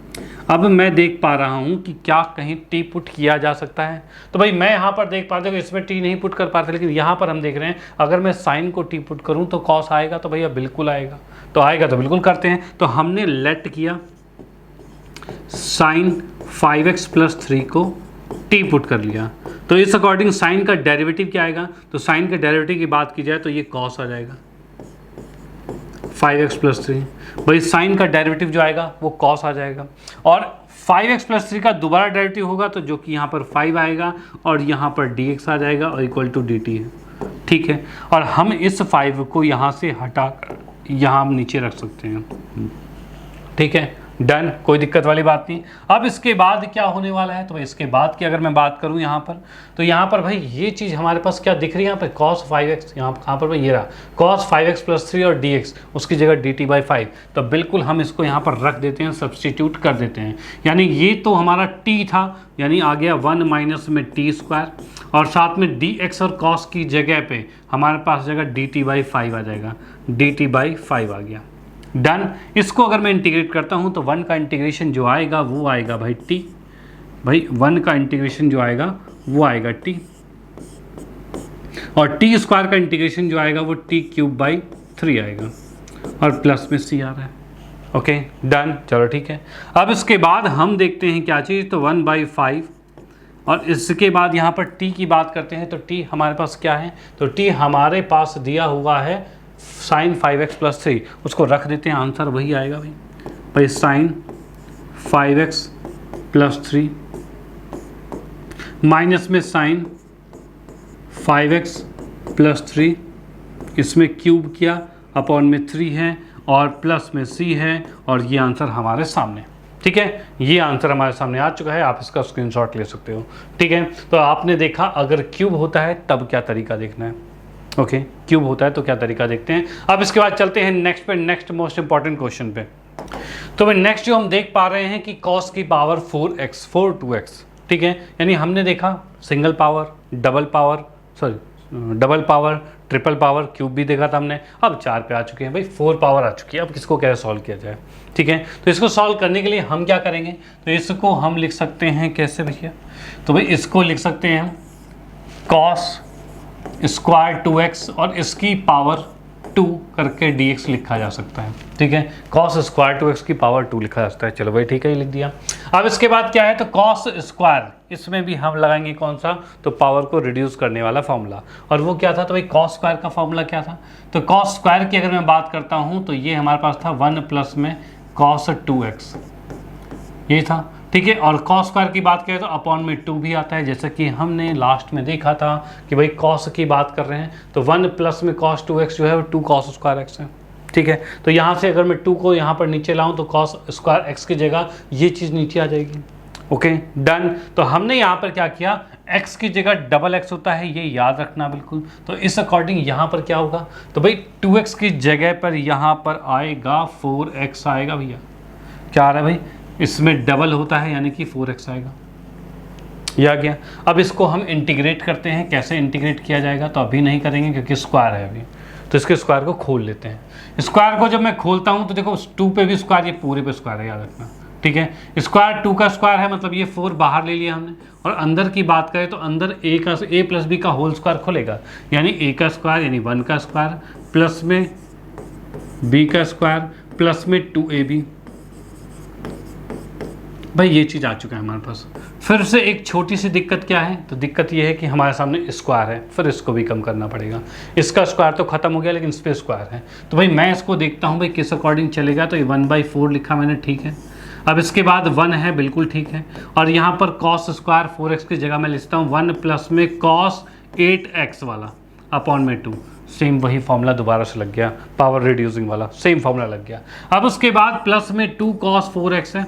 अब मैं देख पा रहा हूँ कि क्या कहीं टी पुट किया जा सकता है। तो भाई मैं यहाँ पर देख पाते हो कि इसमें टी नहीं पुट कर पाते, लेकिन यहाँ पर हम देख रहे हैं अगर मैं साइन को टी पुट करूँ तो कॉस आएगा। तो भैया बिल्कुल आएगा, तो आएगा तो बिल्कुल करते हैं। तो हमने लेट किया साइन 5x प्लस 3 को टी पुट कर लिया, तो इस अकॉर्डिंग साइन का डेरिवेटिव क्या आएगा? तो साइन के डेरिवेटिव की बात की जाए तो ये कॉस आ जाएगा 5x प्लस 3। भाई साइन का डेरिवेटिव जो आएगा वो कॉस आ जाएगा, और 5x प्लस 3 का दोबारा डेरिवेटिव होगा तो जो कि यहाँ पर 5 आएगा और यहाँ पर dx आ जाएगा और इक्वल टू dt है, ठीक है। और हम इस 5 को यहाँ से हटा कर यहाँ हम नीचे रख सकते हैं, ठीक है, डन, कोई दिक्कत वाली बात नहीं। अब इसके बाद क्या होने वाला है? तो इसके बाद की अगर मैं बात करूं यहाँ पर, तो यहाँ पर भाई ये चीज़ हमारे पास क्या दिख रही है यहाँ पर? cos 5x, यहाँ कहाँ पर भाई ये रहा cos 5x प्लस 3 और dx, उसकी जगह dt/5। तो बिल्कुल हम इसको यहाँ पर रख देते हैं, सब्सटीट्यूट कर देते हैं। यानी ये तो हमारा t था, यानी आ गया 1 माइनस में t स्क्वायर, और साथ में dx और cos की जगह पे हमारे पास जगह dt/5 आ जाएगा, dt/5 आ गया, डन। इसको अगर मैं इंटीग्रेट करता हूं तो 1 का इंटीग्रेशन जो आएगा वो आएगा भाई t, भाई 1 का इंटीग्रेशन जो आएगा वो आएगा t, और t स्क्वायर का इंटीग्रेशन जो आएगा वो t³/3 आएगा, और प्लस में c आ रहा है। ओके डन, चलो ठीक है। अब इसके बाद हम देखते हैं क्या चीज़, तो 1/5, और इसके बाद यहाँ पर t की बात करते हैं। तो t हमारे पास क्या है? तो t हमारे पास दिया हुआ है साइन 5x प्लस 3, उसको रख देते हैं, आंसर वही आएगा भाई साइन 5x प्लस 3 माइनस में साइन 5x प्लस 3, इसमें क्यूब किया, अपॉन में 3 है और प्लस में c है, और ये आंसर हमारे सामने, ठीक है, ये आंसर हमारे सामने आ चुका है। आप इसका स्क्रीनशॉट ले सकते हो, ठीक है। तो आपने देखा अगर क्यूब होता है तब क्या तरीका देखना है, ओके क्यूब होता है तो क्या तरीका देखते हैं। अब इसके बाद चलते हैं नेक्स्ट पे, नेक्स्ट मोस्ट इंपॉर्टेंट क्वेश्चन पे। तो भाई नेक्स्ट जो हम देख पा रहे हैं कि cos की पावर 4x 2x, ठीक है, यानी हमने देखा single power, double power, double power, triple power, cube भी देखा था हमने। अब 4 पे आ चुके हैं भाई, 4 पावर आ चुकी है। अब किसको कैसे सॉल्व किया जाए, ठीक है। तो इसको सॉल्व करने के लिए हम क्या करेंगे, तो इसको हम लिख सकते हैं कैसे भैया, तो भाई इसको लिख सकते हैं हम cos स्क्वायर 2x और इसकी पावर 2 करके dx लिखा जा सकता है, ठीक है। cos स्क्वायर 2x की पावर 2 लिखा जा सकता है, चलो भाई ठीक है, ये लिख दिया। अब इसके बाद क्या है, तो cos स्क्वायर, इसमें भी हम लगाएंगे कौन सा, तो पावर को रिड्यूस करने वाला फॉर्मूला, और वो क्या था, तो भाई cos स्क्वायर का फॉर्मूला क्या था, तो cos स्क्वायर की अगर मैं बात करता हूँ तो ये हमारे पास था 1 प्लस में cos 2x, ये था, ठीक है। और cos स्क्वायर की बात करें तो अपॉन में 2 भी आता है, जैसे कि हमने लास्ट में देखा था कि भाई cos की बात कर रहे हैं तो 1 प्लस में cos 2x जो है वो 2 cos स्क्वायर x है, ठीक है। तो यहाँ से अगर मैं 2 को यहाँ पर नीचे लाऊं तो cos स्क्वायर x की जगह ये चीज़ नीचे आ जाएगी, ओके डन। तो हमने यहाँ पर क्या किया, x की जगह डबल x होता है, ये याद रखना बिल्कुल। तो इस अकॉर्डिंग यहाँ पर क्या होगा, तो भाई 2x की जगह पर यहाँ पर आएगा 4x आएगा भैया, क्या आ रहा है भाई, इसमें डबल होता है यानी कि 4x आएगा, ये आ गया। अब इसको हम इंटीग्रेट करते हैं, कैसे इंटीग्रेट किया जाएगा, तो अभी नहीं करेंगे क्योंकि स्क्वायर है अभी, तो इसके स्क्वायर को खोल लेते हैं। स्क्वायर को जब मैं खोलता हूँ तो देखो 2 पे भी स्क्वायर, ये पूरे पे स्क्वायर है, याद रखना, ठीक है। स्क्वायर 2 का स्क्वायर है, मतलब ये 4 बाहर ले लिया हमने, और अंदर की बात करें तो अंदर a प्लस b का होल स्क्वायर खोलेगा, यानी a का स्क्वायर यानी 1 का स्क्वायर प्लस में b का स्क्वायर प्लस में 2ab, भाई ये चीज़ आ चुका है हमारे पास। फिर से एक छोटी सी दिक्कत क्या है, तो दिक्कत ये है कि हमारे सामने स्क्वायर है, फिर इसको भी कम करना पड़ेगा। इसका स्क्वायर तो खत्म हो गया लेकिन इस पर स्क्वायर है, तो भाई मैं इसको देखता हूँ भाई किस अकॉर्डिंग चलेगा, तो ये 1/4 लिखा मैंने, ठीक है। अब इसके बाद 1 है, बिल्कुल ठीक है, और यहाँ पर cos स्क्वायर 4x की जगह मैं लिखता हूँ 1 प्लस में cos 8x वाला अपॉन में 2, सेम वही फॉर्मूला दोबारा से लग गया, पावर रिड्यूसिंग वाला सेम फॉर्मूला लग गया। अब उसके बाद प्लस में 2 cos 4x है,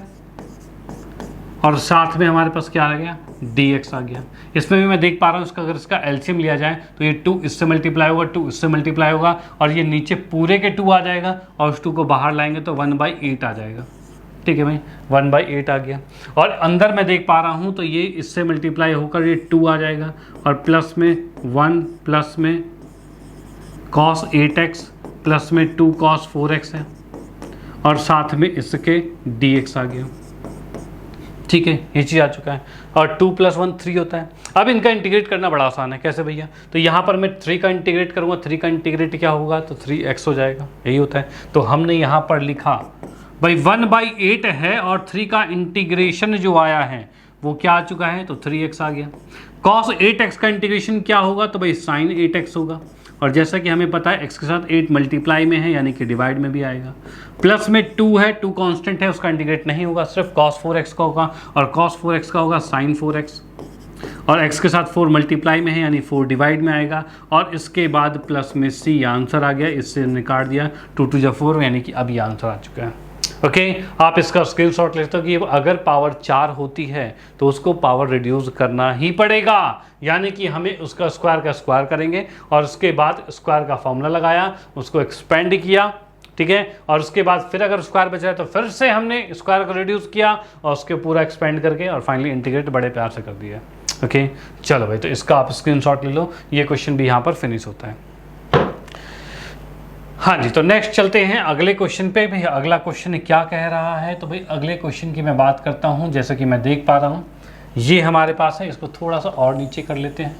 और साथ में हमारे पास क्या आ गया, dx आ गया। इसमें भी मैं देख पा रहा हूँ इसका, अगर इसका एलसीएम लिया जाए तो ये 2 इससे मल्टीप्लाई होगा, 2 इससे मल्टीप्लाई होगा, और ये नीचे पूरे के 2 आ जाएगा, और उस 2 को बाहर लाएंगे तो 1/8 आ जाएगा, ठीक है भाई, 1/8 आ गया। और अंदर मैं देख पा रहा हूँ तो ये इससे मल्टीप्लाई होकर ये 2 आ जाएगा, और प्लस में 1 प्लस में cos 8x प्लस में 2 cos 4x है, और साथ में इसके dx आ गया। ठीक है, ये चीज़ आ चुका है। और 2 + 1 3 होता है। अब इनका इंटीग्रेट करना बड़ा आसान है। कैसे भैया? तो यहाँ पर मैं 3 का इंटीग्रेट करूँगा, 3 का इंटीग्रेट क्या होगा? तो 3x हो जाएगा, यही होता है। तो हमने यहाँ पर लिखा भाई 1/8 है, और 3 का इंटीग्रेशन जो आया है वो क्या आ चुका है? तो 3x आ गया। cos 8x का इंटीग्रेशन क्या होगा? तो भाई sin 8x होगा। और जैसा कि हमें पता है x के साथ 8 मल्टीप्लाई में है, यानी कि डिवाइड में भी आएगा। प्लस में 2 है, 2 कांस्टेंट है, उसका इंटीग्रेट नहीं होगा, सिर्फ cos 4x का होगा, और cos 4x का होगा sin 4x। और x के साथ 4 मल्टीप्लाई में है, यानी 4 डिवाइड में आएगा। और इसके बाद प्लस में c, ये आंसर आ गया, इससे निकाल दिया 2 × 2 = 4, यानी कि अब ये आंसर आ चुका है। ओके, आप इसका स्क्रीनशॉट लेते हो कि अगर पावर 4 होती है तो उसको पावर रिड्यूस करना ही पड़ेगा, यानी कि हमें उसका स्क्वायर का स्क्वायर करेंगे, और उसके बाद स्क्वायर का फॉर्मूला लगाया, उसको एक्सपेंड किया, ठीक है, और उसके बाद फिर अगर स्क्वायर बचा है तो फिर से हमने स्क्वायर को रिड्यूस किया, और उसके पूरा एक्सपेंड करके और फाइनली इंटीग्रेट बड़े प्यार से कर दिया। ओके, चलो भाई, तो इसका आप स्क्रीनशॉट ले लो, ये क्वेश्चन भी यहाँ पर फिनिश होता है। हाँ जी, तो नेक्स्ट चलते हैं अगले क्वेश्चन पे। भाई अगला क्वेश्चन क्या कह रहा है? तो भाई अगले क्वेश्चन की मैं बात करता हूँ। जैसे कि मैं देख पा रहा हूँ ये हमारे पास है, इसको थोड़ा सा और नीचे कर लेते हैं।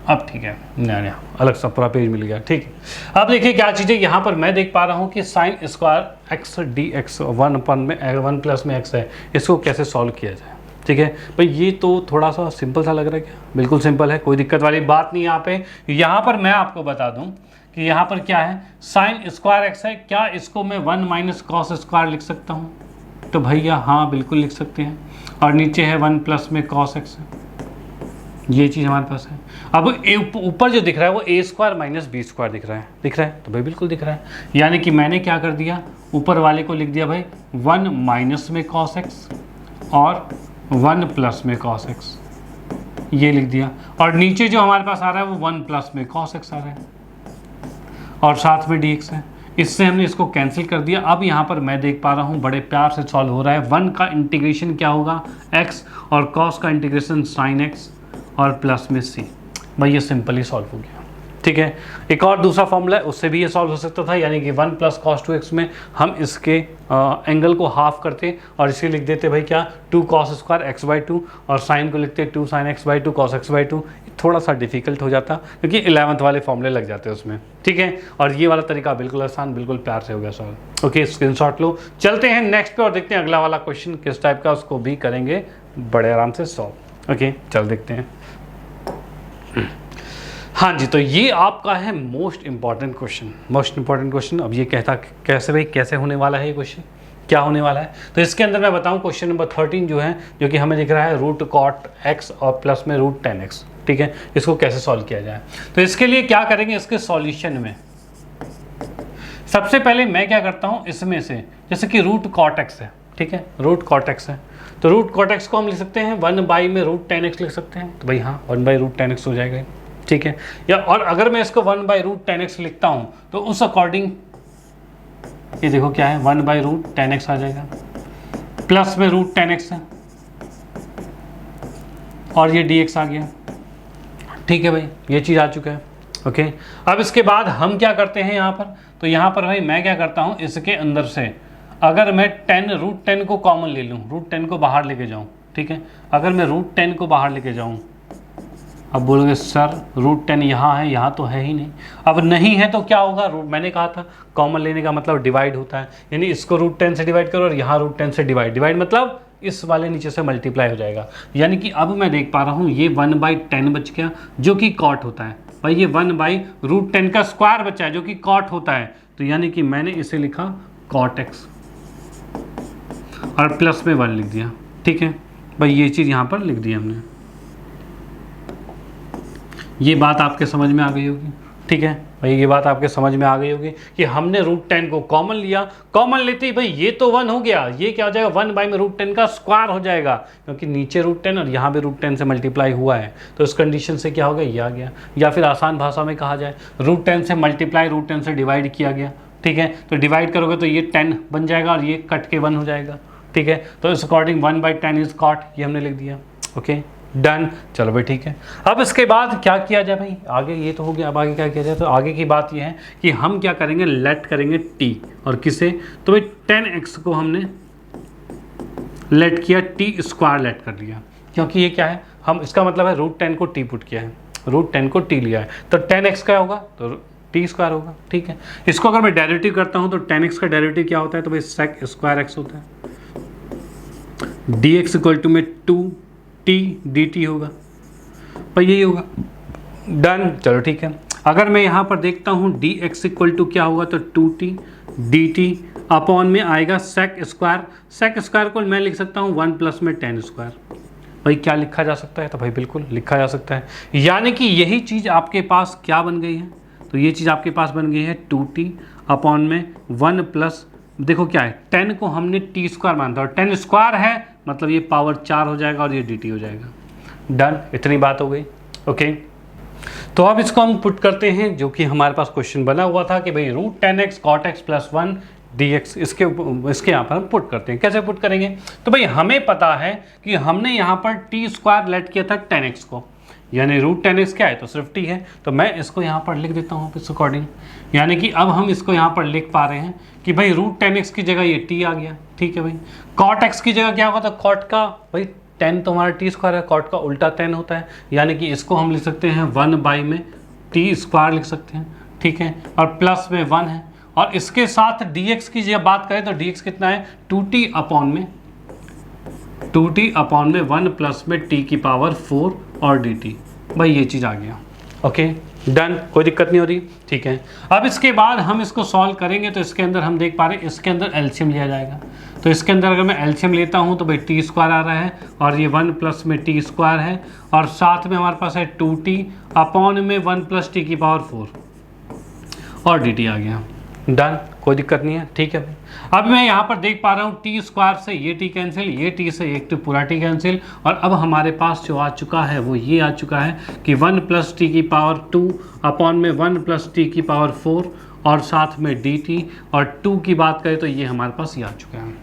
अब ठीक है, नहीं अलग सा पूरा पेज मिल गया। ठीक है, अब देखिए क्या चीज़ है। यहाँ पर मैं देख पा रहा हूँ कि sin square x dx 1 plus में x है, इसको कैसे सॉल्व किया जाए। ठीक है भाई, ये तो थोड़ा सा सिंपल सा लग रहा है क्या? बिल्कुल सिंपल है, कोई दिक्कत वाली बात नहीं। यहाँ पर मैं आपको बता दूं कि यहाँ पर क्या है, sin स्क्वायर x है, क्या इसको मैं 1 - cos स्क्वायर लिख सकता हूँ? तो भैया हाँ, बिल्कुल लिख सकते हैं। और नीचे है 1 प्लस में cos x है, ये चीज़ हमारे पास है। अब ऊपर जो दिख रहा है वो a² - b² दिख रहा है, तो भाई बिल्कुल दिख रहा है। यानी कि मैंने क्या कर दिया, ऊपर वाले को लिख दिया भाई 1 - में cos x और 1 प्लस में cos x, ये लिख दिया। और नीचे जो हमारे पास आ रहा है वो 1 प्लस में cos x आ रहा है, और साथ में dx है। इससे हमने इसको कैंसिल कर दिया। अब यहाँ पर मैं देख पा रहा हूँ बड़े प्यार से सॉल्व हो रहा है। 1 का इंटीग्रेशन क्या होगा? x, और cos का इंटीग्रेशन sin x, और प्लस में c। भाई ये सिंपली सॉल्व हो गया। ठीक है, एक और दूसरा फॉर्मूला है, उससे भी ये सॉल्व हो सकता था, यानी कि 1 + cos 2x में हम इसके एंगल को हाफ करते और इसे लिख देते भाई क्या, 2 cos स्क्वायर x/2, और साइन को लिखते 2 sin x/2 cos x/2। थोड़ा सा डिफिकल्ट हो जाता क्योंकि 11th वाले फॉर्मूले लग जाते हैं उसमें। ठीक है, और ये वाला तरीका बिल्कुल आसान, बिल्कुल प्यार से हो गया सॉल्व। ओके, स्क्रीनशॉट लो। चलते हैं नेक्स्ट पे और देखते हैं अगला वाला क्वेश्चन किस टाइप का, उसको भी करेंगे बड़े आराम से सॉल्व। ओके, चल देखते हैं। हाँ जी, तो ये आपका है मोस्ट इंपॉर्टेंट क्वेश्चन। अब ये कहता कैसे भाई, कैसे होने वाला है ये क्वेश्चन, क्या होने वाला है? तो इसके अंदर मैं बताऊं क्वेश्चन नंबर 13 जो है, जो कि हमें दिख रहा है √cot x और प्लस में √10x। ठीक है, इसको कैसे सॉल्व किया जाए? तो इसके लिए क्या करेंगे, इसके सॉल्यूशन में सबसे पहले मैं क्या करता हूँ, इसमें से जैसे कि √cot x है, ठीक है, √cot x है, तो √cot x को हम लिख सकते हैं 1 में √10x लिख सकते हैं। तो भाई हाँ, 1 √10x हो जाएगा। ठीक है, या और अगर मैं इसको 1 √10x लिखता हूँ तो उस अकॉर्डिंग ये देखो क्या है, 1 √10x आ जाएगा, प्लस में √10x है, और ये dx आ गया। ठीक है भाई, ये चीज़ आ चुका है। ओके, अब इसके बाद हम क्या करते हैं यहाँ पर, तो यहाँ पर भाई मैं क्या करता हूँ, इसके अंदर से अगर मैं √10 को कॉमन ले लूँ, √10 को बाहर लेके जाऊँ। ठीक है, अगर मैं √10 को बाहर लेके जाऊँ, अब बोलोगे सर √10 यहाँ है, यहाँ तो है ही नहीं। अब नहीं है तो क्या होगा, मैंने कहा था कॉमन लेने का मतलब डिवाइड होता है, यानी इसको √10 से डिवाइड करो और यहाँ √10 से डिवाइड मतलब इस वाले नीचे से मल्टीप्लाई हो जाएगा। यानी कि अब मैं देख पा रहा हूँ ये 1/10 बच गया, जो कि कॉट होता है भाई, ये 1 √10 का स्क्वायर बचा है जो कि कॉट होता है। तो यानी कि मैंने इसे लिखा cot x और प्लस में 1 लिख दिया। ठीक है भाई, ये चीज़ यहाँ पर लिख दी हमने। ये बात आपके समझ में आ गई होगी। ठीक है भाई, ये बात आपके समझ में आ गई होगी कि हमने √10 को कॉमन लिया, कॉमन लेते ही भाई ये तो 1 हो गया, ये क्या हो जाएगा 1 बाई में √10 का स्क्वायर हो जाएगा, क्योंकि नीचे √10 और यहाँ पे √10 से मल्टीप्लाई हुआ है, तो इस कंडीशन से क्या हो गया, ये आ गया। या फिर आसान भाषा में कहा जाए √10 से मल्टीप्लाई √10 से डिवाइड किया गया, ठीक है, तो डिवाइड करोगे तो ये 10 बन जाएगा और ये कट के 1 हो जाएगा, ठीक है, तो इस अकॉर्डिंग 1/10 इज कॉट, ये हमने लिख दिया। ओके डन, चलो भाई ठीक है। अब इसके बाद क्या किया जाए भाई, आगे ये तो हो गया, अब आगे क्या किया जाए, तो आगे की बात ये है कि हम क्या करेंगे, लेट करेंगे t, और किसे, तो भाई 10x को हमने लेट किया, t² लेट कर लिया, क्योंकि ये क्या है, हम इसका मतलब है √10 को t पुट किया है, √10 को t लिया है, तो 10x क्या होगा, तो t² होगा, ठीक है। इसको अगर मैं डेरिवेटिव करता हूँ तो 10x का डेरिवेटिव क्या होता है, तो भाई sec² होता है, dx इक्वल टू में 2t dt होगा भाई, यही होगा। डन, चलो ठीक है। अगर मैं यहाँ पर देखता हूँ dx इक्वल टू क्या होगा, तो 2t dt अपॉन में आएगा sec² को मैं लिख सकता हूँ 1 प्लस में 10²। भाई क्या लिखा जा सकता है, तो भाई बिल्कुल लिखा जा सकता है, यानी कि यही चीज़ आपके पास क्या बन गई है, तो ये चीज़ आपके पास बन गई है 2t अपॉन में 1 प्लस, देखो क्या है, 10 को हमने t² माना था और 10² है, मतलब ये पावर 4 हो जाएगा और ये dt हो जाएगा। डन, इतनी बात हो गई। ओके, तो अब इसको हम पुट करते हैं, जो कि हमारे पास क्वेश्चन बना हुआ था कि भाई √10x cot x plus 1 dx, इसके यहाँ पर हम पुट करते हैं। कैसे पुट करेंगे, तो भाई हमें पता है कि हमने यहाँ पर t² लेट किया था 10x को, यानी √10x क्या है, तो सिर्फ t है, तो मैं इसको यहाँ पर लिख देता हूँ इस अकॉर्डिंग, यानी कि अब हम इसको यहाँ पर लिख पा रहे हैं कि भाई √10x की जगह ये t आ गया, ठीक है भाई। cot x की जगह क्या होगा, तो cot का भाई 10 तो हमारा t² है, cot का उल्टा 10 होता है, यानी कि इसको हम लिख सकते हैं 1 बाई में t² लिख सकते हैं, ठीक है, और प्लस में 1 है, और इसके साथ dx की जब बात करें तो dx कितना है, 2t अपॉन में 1 प्लस में t की पावर 4 और dt, भाई ये चीज़ आ गया। ओके डन, कोई दिक्कत नहीं हो रही, ठीक है। अब इसके बाद हम इसको सॉल्व करेंगे, तो इसके अंदर हम देख पा रहे हैं इसके अंदर एलसीएम लिया जाएगा, तो इसके अंदर अगर मैं एलसीएम लेता हूँ तो भाई t² आ रहा है और ये 1 प्लस में t² है, और साथ में हमारे पास है 2t अपॉन में 1 प्लस t की पावर 4 और dt आ गया। डन, कोई दिक्कत नहीं है, ठीक है भाई। अब मैं यहाँ पर देख पा रहा हूँ t² से ये t कैंसिल, ये t से एक तो पूरा t कैंसिल, और अब हमारे पास जो आ चुका है वो ये आ चुका है कि 1 प्लस t की पावर 2 अपॉन में 1 प्लस t की पावर 4 और साथ में dt, और 2 की बात करें तो ये हमारे पास ये आ चुका है,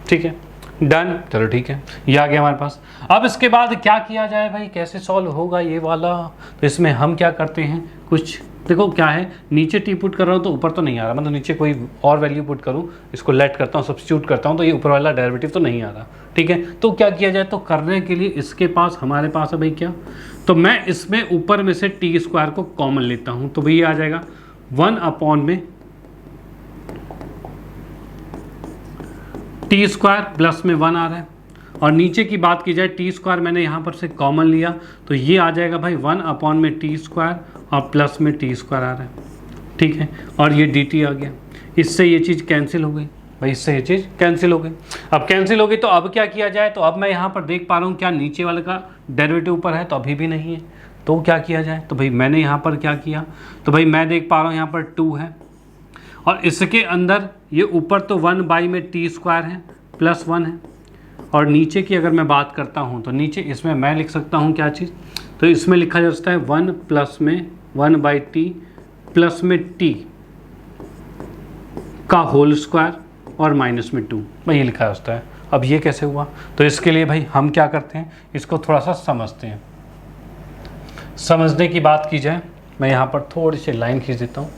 ठीक है। डन, चलो ठीक है, ये आ गया हमारे पास। अब इसके बाद क्या किया जाए भाई, कैसे सॉल्व होगा ये वाला, तो इसमें हम क्या करते हैं, कुछ देखो क्या है, नीचे t पुट कर रहा हूँ तो ऊपर तो नहीं आ रहा, मतलब नीचे कोई और वैल्यू पुट करूँ, इसको लेट करता हूँ, सब्स्टिट्यूट करता हूँ, तो ये ऊपर वाला डेरिवेटिव तो नहीं आ रहा, ठीक है। तो क्या किया जाए, तो करने के लिए इसके पास हमारे पास है भाई क्या, तो मैं इसमें ऊपर में से t² को कॉमन लेता हूँ, तो भाई ये आ जाएगा 1 अपॉन में t² प्लस में 1 आ रहा है, और नीचे की बात की जाए t² मैंने यहाँ पर से कॉमन लिया, तो ये आ जाएगा भाई 1 अपॉन में t² और प्लस में t² आ रहा है, ठीक है, और ये dt आ गया। इससे ये चीज़ कैंसिल हो गई भाई, इससे ये चीज़ कैंसिल हो गई। अब कैंसिल हो गई तो अब क्या किया जाए, तो अब मैं यहाँ पर देख पा रहा हूँ क्या नीचे वाले का डेरिवेटिव ऊपर है, तो अभी भी नहीं है, तो क्या किया जाए, तो भाई मैंने यहाँ पर क्या किया, तो भाई मैं देख पा रहा हूँ यहाँ पर 2 है, और इसके अंदर ये ऊपर तो 1 बाई में t² है प्लस 1 है, और नीचे की अगर मैं बात करता हूँ तो नीचे इसमें मैं लिख सकता हूँ क्या चीज़, तो इसमें लिखा जा सकता है 1 प्लस में 1 बाई टी प्लस में t का होल स्क्वायर और माइनस में 2, भाई ये लिखा जा सकता है। अब ये कैसे हुआ, तो इसके लिए भाई हम क्या करते हैं, इसको थोड़ा सा समझते हैं। समझने की बात की जाए, मैं यहाँ पर थोड़ी सी लाइन खींच देता हूँ,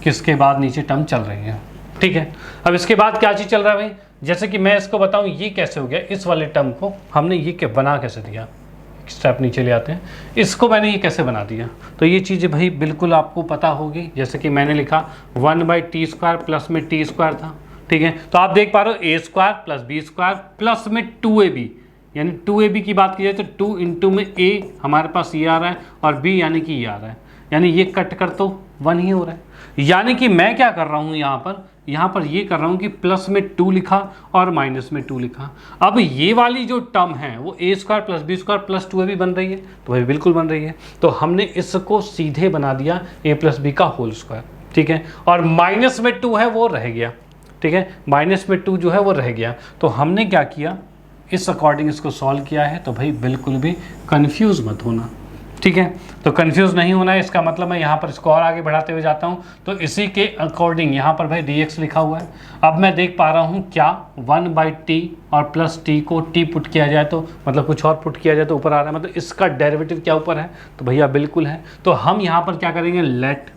किसके बाद नीचे टर्म चल रही है, ठीक है। अब इसके बाद क्या चीज़ चल रहा है भाई, जैसे कि मैं इसको बताऊं ये कैसे हो गया, इस वाले टर्म को हमने ये क्या बना कैसे दिया, स्टेप नीचे ले आते हैं, इसको मैंने ये कैसे बना दिया, तो ये चीज़ भाई बिल्कुल आपको पता होगी। जैसे कि मैंने लिखा 1 बाई t² प्लस में t² था, ठीक है, तो आप देख पा रहे हो a² प्लस b² प्लस में 2ab, यानी 2ab की बात की जाए तो 2 इंटू में a हमारे पास ये आ रहा है और b यानी कि ये आ रहा है, यानी ये कट कर तो 1 ही हो रहा है। यानी कि मैं क्या कर रहा हूँ यहाँ पर ये कर रहा हूँ कि प्लस में 2 लिखा और माइनस में 2 लिखा। अब ये वाली जो टर्म है वो a square plus B square plus 2 भी बन रही है, तो भाई बिल्कुल बन रही है। तो हमने इसको सीधे बना दिया a प्लस बी का होल स्क्वायर, ठीक है। और माइनस में 2 है वो रह गया, ठीक है, माइनस में 2 जो है वो रह गया। तो हमने क्या किया, इस अकॉर्डिंग इसको सॉल्व किया है। तो भाई बिल्कुल भी कंफ्यूज मत होना, ठीक है। तो कंफ्यूज नहीं होना है, इसका मतलब मैं यहाँ पर इसको और आगे बढ़ाते हुए जाता हूँ। तो इसी के अकॉर्डिंग यहाँ पर भाई dx लिखा हुआ है। अब मैं देख पा रहा हूँ क्या 1/t और प्लस t को t पुट किया जाए तो मतलब कुछ और पुट किया जाए तो ऊपर आ रहा है, मतलब इसका डेरिवेटिव क्या ऊपर है, तो भैया बिल्कुल है। तो हम यहाँ पर क्या करेंगे, लेट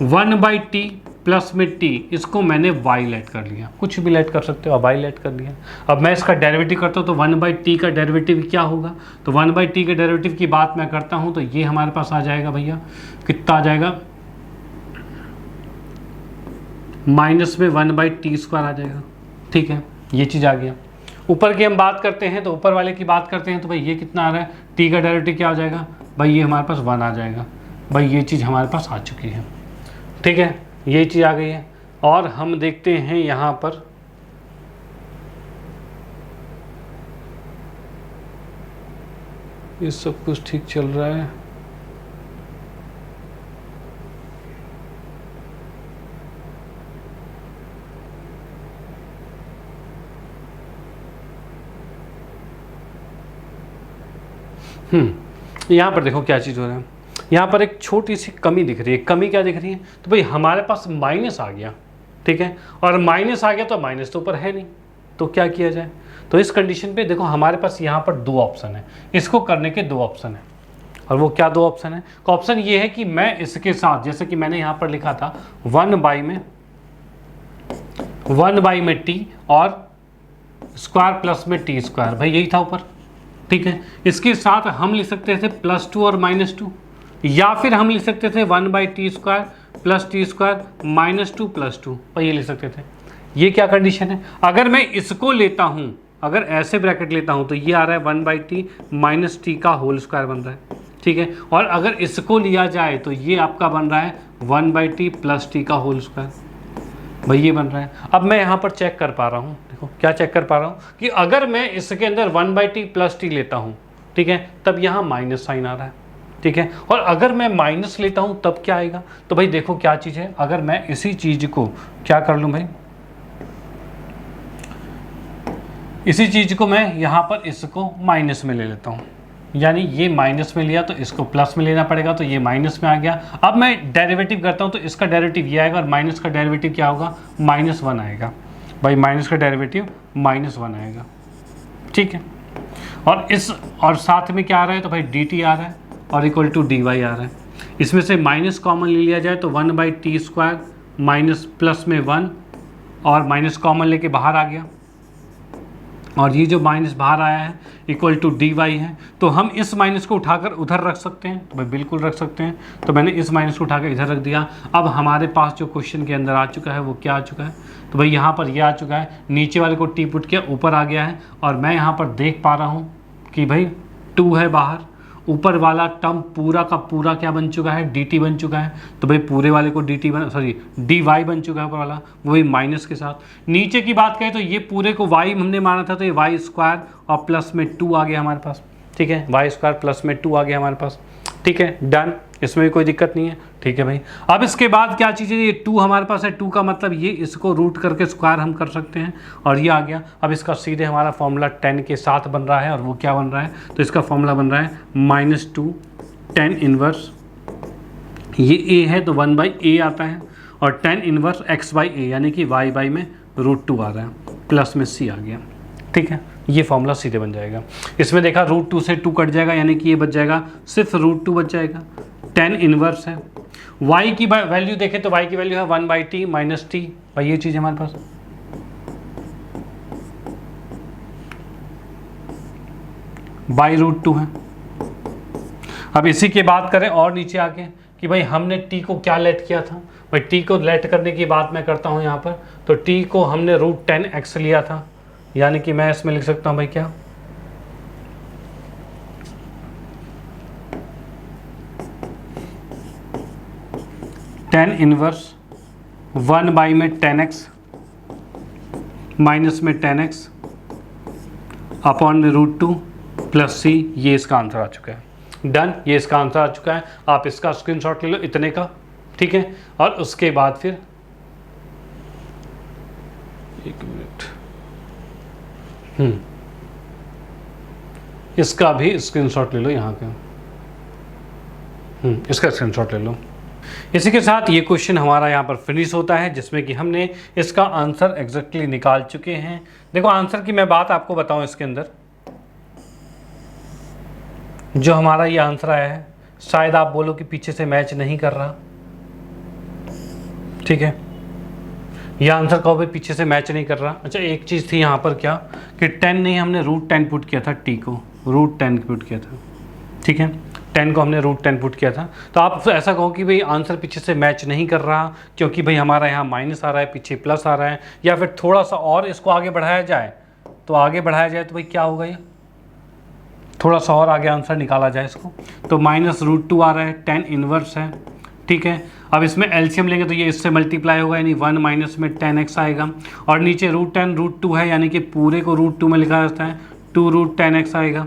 1/t प्लस में t, इसको मैंने y लेट कर लिया, कुछ भी लेट कर सकते हो, अब y लेट कर लिया। अब मैं इसका डेरिवेटिव करता हूँ तो 1/t का डेरिवेटिव क्या होगा, तो 1/t के डेरिवेटिव की बात मैं करता हूँ तो ये हमारे पास आ जाएगा भैया, कितना आ जाएगा, माइनस में 1/t स्क्वायर आ जाएगा, ठीक है। ये चीज़ आ गया। ऊपर की हम बात करते हैं तो ऊपर वाले की बात करते हैं तो भाई ये कितना आ रहा है, t का डेरिवेटिव क्या हो जाएगा भाई, ये हमारे पास 1 आ जाएगा। भाई ये चीज़ हमारे पास आ चुकी है, ठीक है, ये चीज़ आ गई है। और हम देखते हैं यहाँ पर ये सब कुछ ठीक चल रहा है। यहाँ पर देखो क्या चीज़ हो रहा है, यहाँ पर एक छोटी सी कमी दिख रही है। कमी क्या दिख रही है, तो भाई हमारे पास माइनस आ गया, ठीक है, और माइनस आ गया तो माइनस तो ऊपर है नहीं, तो क्या किया जाए। तो इस कंडीशन पे देखो हमारे पास यहाँ पर 2 ऑप्शन है, इसको करने के 2 ऑप्शन है। और वो क्या 2 ऑप्शन है, ऑप्शन ये है कि मैं इसके साथ, जैसे कि मैंने यहाँ पर लिखा था 1 में t और स्क्वायर प्लस में t स्क्वायर, भाई यही था ऊपर, ठीक है। इसके साथ हम लिख सकते थे +2 और -2, या फिर हम लिख सकते थे 1/t square plus t square -2 + 2, और ये लिख सकते थे। ये क्या कंडीशन है, अगर मैं इसको लेता हूँ, अगर ऐसे ब्रैकेट लेता हूँ तो ये आ रहा है 1/t - t का होल स्क्वायर बन रहा है, ठीक है। और अगर इसको लिया जाए तो ये आपका बन रहा है 1/t + t का होल स्क्वायर, भाई ये बन रहा है। अब मैं यहाँ पर चेक कर पा रहा हूँ, देखो क्या चेक कर पा रहा हूँ कि अगर मैं इसके अंदर 1/t + t लेता हूँ, ठीक है, तब यहाँ माइनस साइन आ रहा है, ठीक है। और अगर मैं माइनस लेता हूँ तब क्या आएगा, तो भाई देखो क्या चीज़ है, अगर मैं इसी चीज़ को क्या कर लूँ भाई, इसी चीज़ को मैं यहाँ पर इसको माइनस में ले लेता हूँ, यानी ये माइनस में लिया तो इसको प्लस में लेना पड़ेगा, तो ये माइनस में आ गया। अब मैं डेरिवेटिव करता हूँ तो इसका डेरिवेटिव ये आएगा और माइनस का डेरिवेटिव क्या होगा, -1 आएगा, भाई माइनस का डेरिवेटिव -1 आएगा, ठीक है। और साथ में क्या आ रहा है, तो भाई dt आ रहा है और इक्वल टू dy आ रहा है। इसमें से माइनस कॉमन ले लिया जाए तो 1/t स्क्वायर माइनस प्लस में 1 और माइनस कॉमन लेके बाहर आ गया, और ये जो माइनस बाहर आया है इक्वल टू dy है। तो हम इस माइनस को उठाकर उधर रख सकते हैं, तो भाई बिल्कुल रख सकते हैं। तो मैंने इस माइनस को उठाकर इधर रख दिया। अब हमारे पास जो क्वेश्चन के अंदर आ चुका है वो क्या आ चुका है, तो भाई यहाँ पर ये आ चुका है, नीचे वाले को टी पुट किया, ऊपर आ गया है। और मैं यहाँ पर देख पा रहा हूँ कि भाई 2 है बाहर, ऊपर वाला टर्म पूरा का पूरा क्या बन चुका है, dt बन चुका है। तो भाई पूरे वाले को dy बन चुका है ऊपर वाला, वो भी माइनस के साथ। नीचे की बात करें तो ये पूरे को y हमने माना था, तो ये y स्क्वायर और प्लस में 2 आ गया हमारे पास, ठीक है, y स्क्वायर प्लस में 2 आ गया हमारे पास, ठीक है, डन, इसमें भी कोई दिक्कत नहीं है, ठीक है भाई। अब इसके बाद क्या चीज़ है, ये 2 हमारे पास है, 2 का मतलब ये इसको रूट करके स्क्वायर हम कर सकते हैं, और ये आ गया। अब इसका सीधे हमारा फॉर्मूला 10 के साथ बन रहा है, और वो क्या बन रहा है, तो इसका फॉर्मूला बन रहा है -2 tan इनवर्स, ये a है तो 1/a आता है, और tan इनवर्स x/a यानी कि y में √2 आ रहा है, प्लस में c आ गया, ठीक है। ये फॉर्मूला सीधे बन जाएगा। इसमें देखा √2 से 2 कट जाएगा, यानी कि ये बच जाएगा, सिर्फ √2 बच जाएगा। tan इनवर्स है, y की वैल्यू देखें तो y की वैल्यू है 1/t - t, भाई ये चीज़ हमारे पास, √2 है। अब इसी की बात करें और नीचे आके कि भाई हमने t को क्या लेट किया था, भाई t को लेट करने की बात मैं करता हूँ यहाँ पर, तो t को हमने √10x लिया था, यानी कि मैं इसमें लिख सकता हूँ भाई क्या, tan इनवर्स 1 बाई में tan x माइनस में tan x अपॉन में √2 प्लस c, ये इसका आंसर आ चुका है। डन, ये इसका आंसर आ चुका है। आप इसका स्क्रीनशॉट ले लो इतने का, ठीक है। और उसके बाद फिर एक मिनट, इसका भी स्क्रीनशॉट ले लो यहाँ का, इसका स्क्रीनशॉट ले लो। इसी के साथ ये क्वेश्चन हमारा यहाँ पर फिनिश होता है, जिसमें कि हमने इसका आंसर एग्जैक्टली निकाल चुके हैं। देखो आंसर की मैं बात आपको बताऊं, इसके अंदर जो हमारा ये आंसर आया है, शायद आप बोलो कि पीछे से मैच नहीं कर रहा, ठीक है, यह आंसर कहो भाई पीछे से मैच नहीं कर रहा। अच्छा, एक चीज़ थी यहाँ पर क्या कि 10 नहीं, हमने √10 पुट किया था, टी को √10 पुट किया था, ठीक है, 10 को हमने √10 पुट किया था। तो आप ऐसा कहो कि भाई आंसर पीछे से मैच नहीं कर रहा क्योंकि भाई हमारा यहाँ माइनस आ रहा है, पीछे प्लस आ रहा है, या फिर थोड़ा सा और इसको आगे बढ़ाया जाए, तो आगे बढ़ाया जाए तो भाई क्या होगा, ये थोड़ा सा और आगे आंसर निकाला जाए इसको, तो -√2 आ रहा है, tan इनवर्स है, ठीक है। अब इसमें एलसीएम लेंगे तो ये इससे मल्टीप्लाई होगा, यानी 1 माइनस में tan x आएगा, और नीचे √10 √2 है, यानी कि पूरे को √2 में लिखा जाता है, 2√10 x आएगा,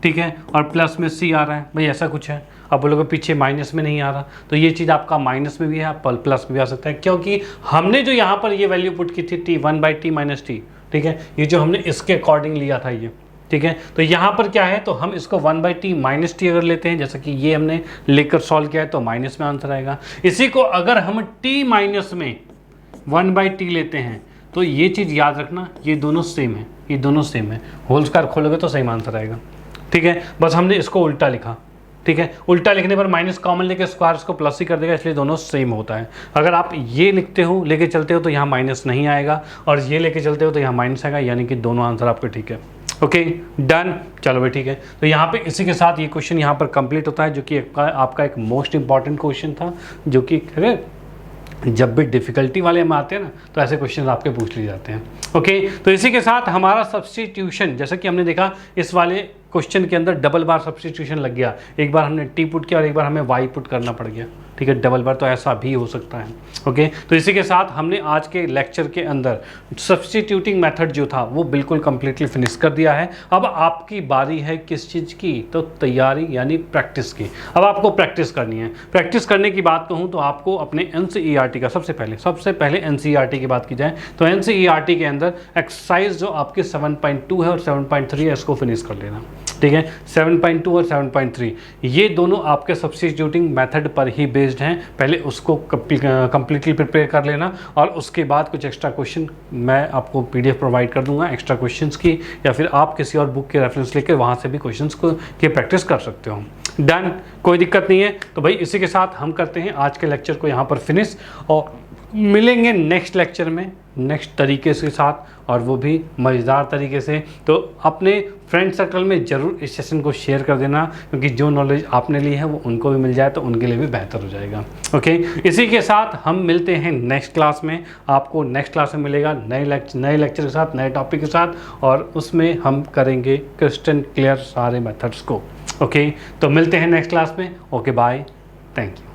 ठीक है, और प्लस में c आ रहा है, भाई ऐसा कुछ है। अब बोलोगे पीछे माइनस में नहीं आ रहा, तो ये चीज़ आपका माइनस में भी है, प्लस में भी आ सकता है, क्योंकि हमने जो यहाँ पर ये वैल्यू पुट की थी t 1/t - t, ठीक है, ये जो हमने इसके अकॉर्डिंग लिया था ये, ठीक है। तो यहाँ पर क्या है, तो हम इसको 1/t - t अगर लेते हैं, जैसा कि ये हमने लेकर सॉल्व किया है, तो माइनस में आंसर आएगा। इसी को अगर हम t माइनस में 1/t लेते हैं, तो ये चीज़ याद रखना, ये दोनों सेम है, ये दोनों सेम है, होल स्क्वायर खोलोगे तो सेम आंसर आएगा, ठीक है। बस हमने इसको उल्टा लिखा, ठीक है, उल्टा लिखने पर माइनस कॉमन लेके स्क्वायर इसको प्लस ही कर देगा, इसलिए दोनों सेम होता है। अगर आप ये लिखते हो, लेके चलते हो, तो यहाँ माइनस नहीं आएगा, और ये लेके चलते हो तो यहाँ माइनस आएगा, यानी कि दोनों आंसर आपके ठीक है। ओके, डन, चलो भाई ठीक है। तो यहाँ पे इसी के साथ ये क्वेश्चन यहाँ पर कंप्लीट होता है, जो कि आपका एक मोस्ट इंपॉर्टेंट क्वेश्चन था, जो कि जब भी डिफ़िकल्टी वाले में आते हैं ना, तो ऐसे क्वेश्चन आपके पूछ लिए जाते हैं। ओके, तो इसी के साथ हमारा सब्स्टिट्यूशन, जैसा कि हमने देखा इस वाले क्वेश्चन के अंदर डबल बार सब्स्टिट्यूशन लग गया, एक बार हमने टी पुट किया और एक बार हमें वाई पुट करना पड़ गया, ठीक है, डबल बार, तो ऐसा भी हो सकता है। ओके, तो इसी के साथ हमने आज के लेक्चर के अंदर सब्स्टिट्यूटिंग मेथड जो था वो बिल्कुल कंप्लीटली फिनिश कर दिया है। अब आपकी बारी है किस चीज़ की, तो तैयारी यानी प्रैक्टिस की। अब आपको प्रैक्टिस करनी है। प्रैक्टिस करने की बात कहूँ तो आपको अपने NCERT का सबसे पहले NCERT की बात की जाए तो NCERT के अंदर एक्सरसाइज जो आपके 7.2 है और 7.3 है, इसको फिनिश कर लेना, ठीक है। 7.2 और 7.3 ये दोनों आपके सब्स्टिट्यूटिंग मेथड पर ही बेस्ड हैं। पहले उसको कंप्लीटली प्रिपेयर कर लेना, और उसके बाद कुछ एक्स्ट्रा क्वेश्चन मैं आपको PDF प्रोवाइड कर दूंगा एक्स्ट्रा क्वेश्चंस की, या फिर आप किसी और बुक के रेफरेंस लेकर वहाँ से भी क्वेश्चंस को की प्रैक्टिस कर सकते हो। डन, कोई दिक्कत नहीं है। तो भाई इसी के साथ हम करते हैं आज के लेक्चर को यहाँ पर फिनिश, और मिलेंगे नेक्स्ट लेक्चर में नेक्स्ट तरीके के साथ, और वो भी मज़ेदार तरीके से। तो अपने फ्रेंड सर्कल में ज़रूर इस सेशन को शेयर कर देना, क्योंकि जो नॉलेज आपने ली है वो उनको भी मिल जाए तो उनके लिए भी बेहतर हो जाएगा। ओके, इसी के साथ हम मिलते हैं नेक्स्ट क्लास में। आपको नेक्स्ट क्लास में मिलेगा नए लेक्चर के साथ, नए टॉपिक के साथ, और उसमें हम करेंगे क्रिस्टल क्लियर सारे मेथड्स को। ओके, तो मिलते हैं नेक्स्ट क्लास में। Okay, bye, thank you.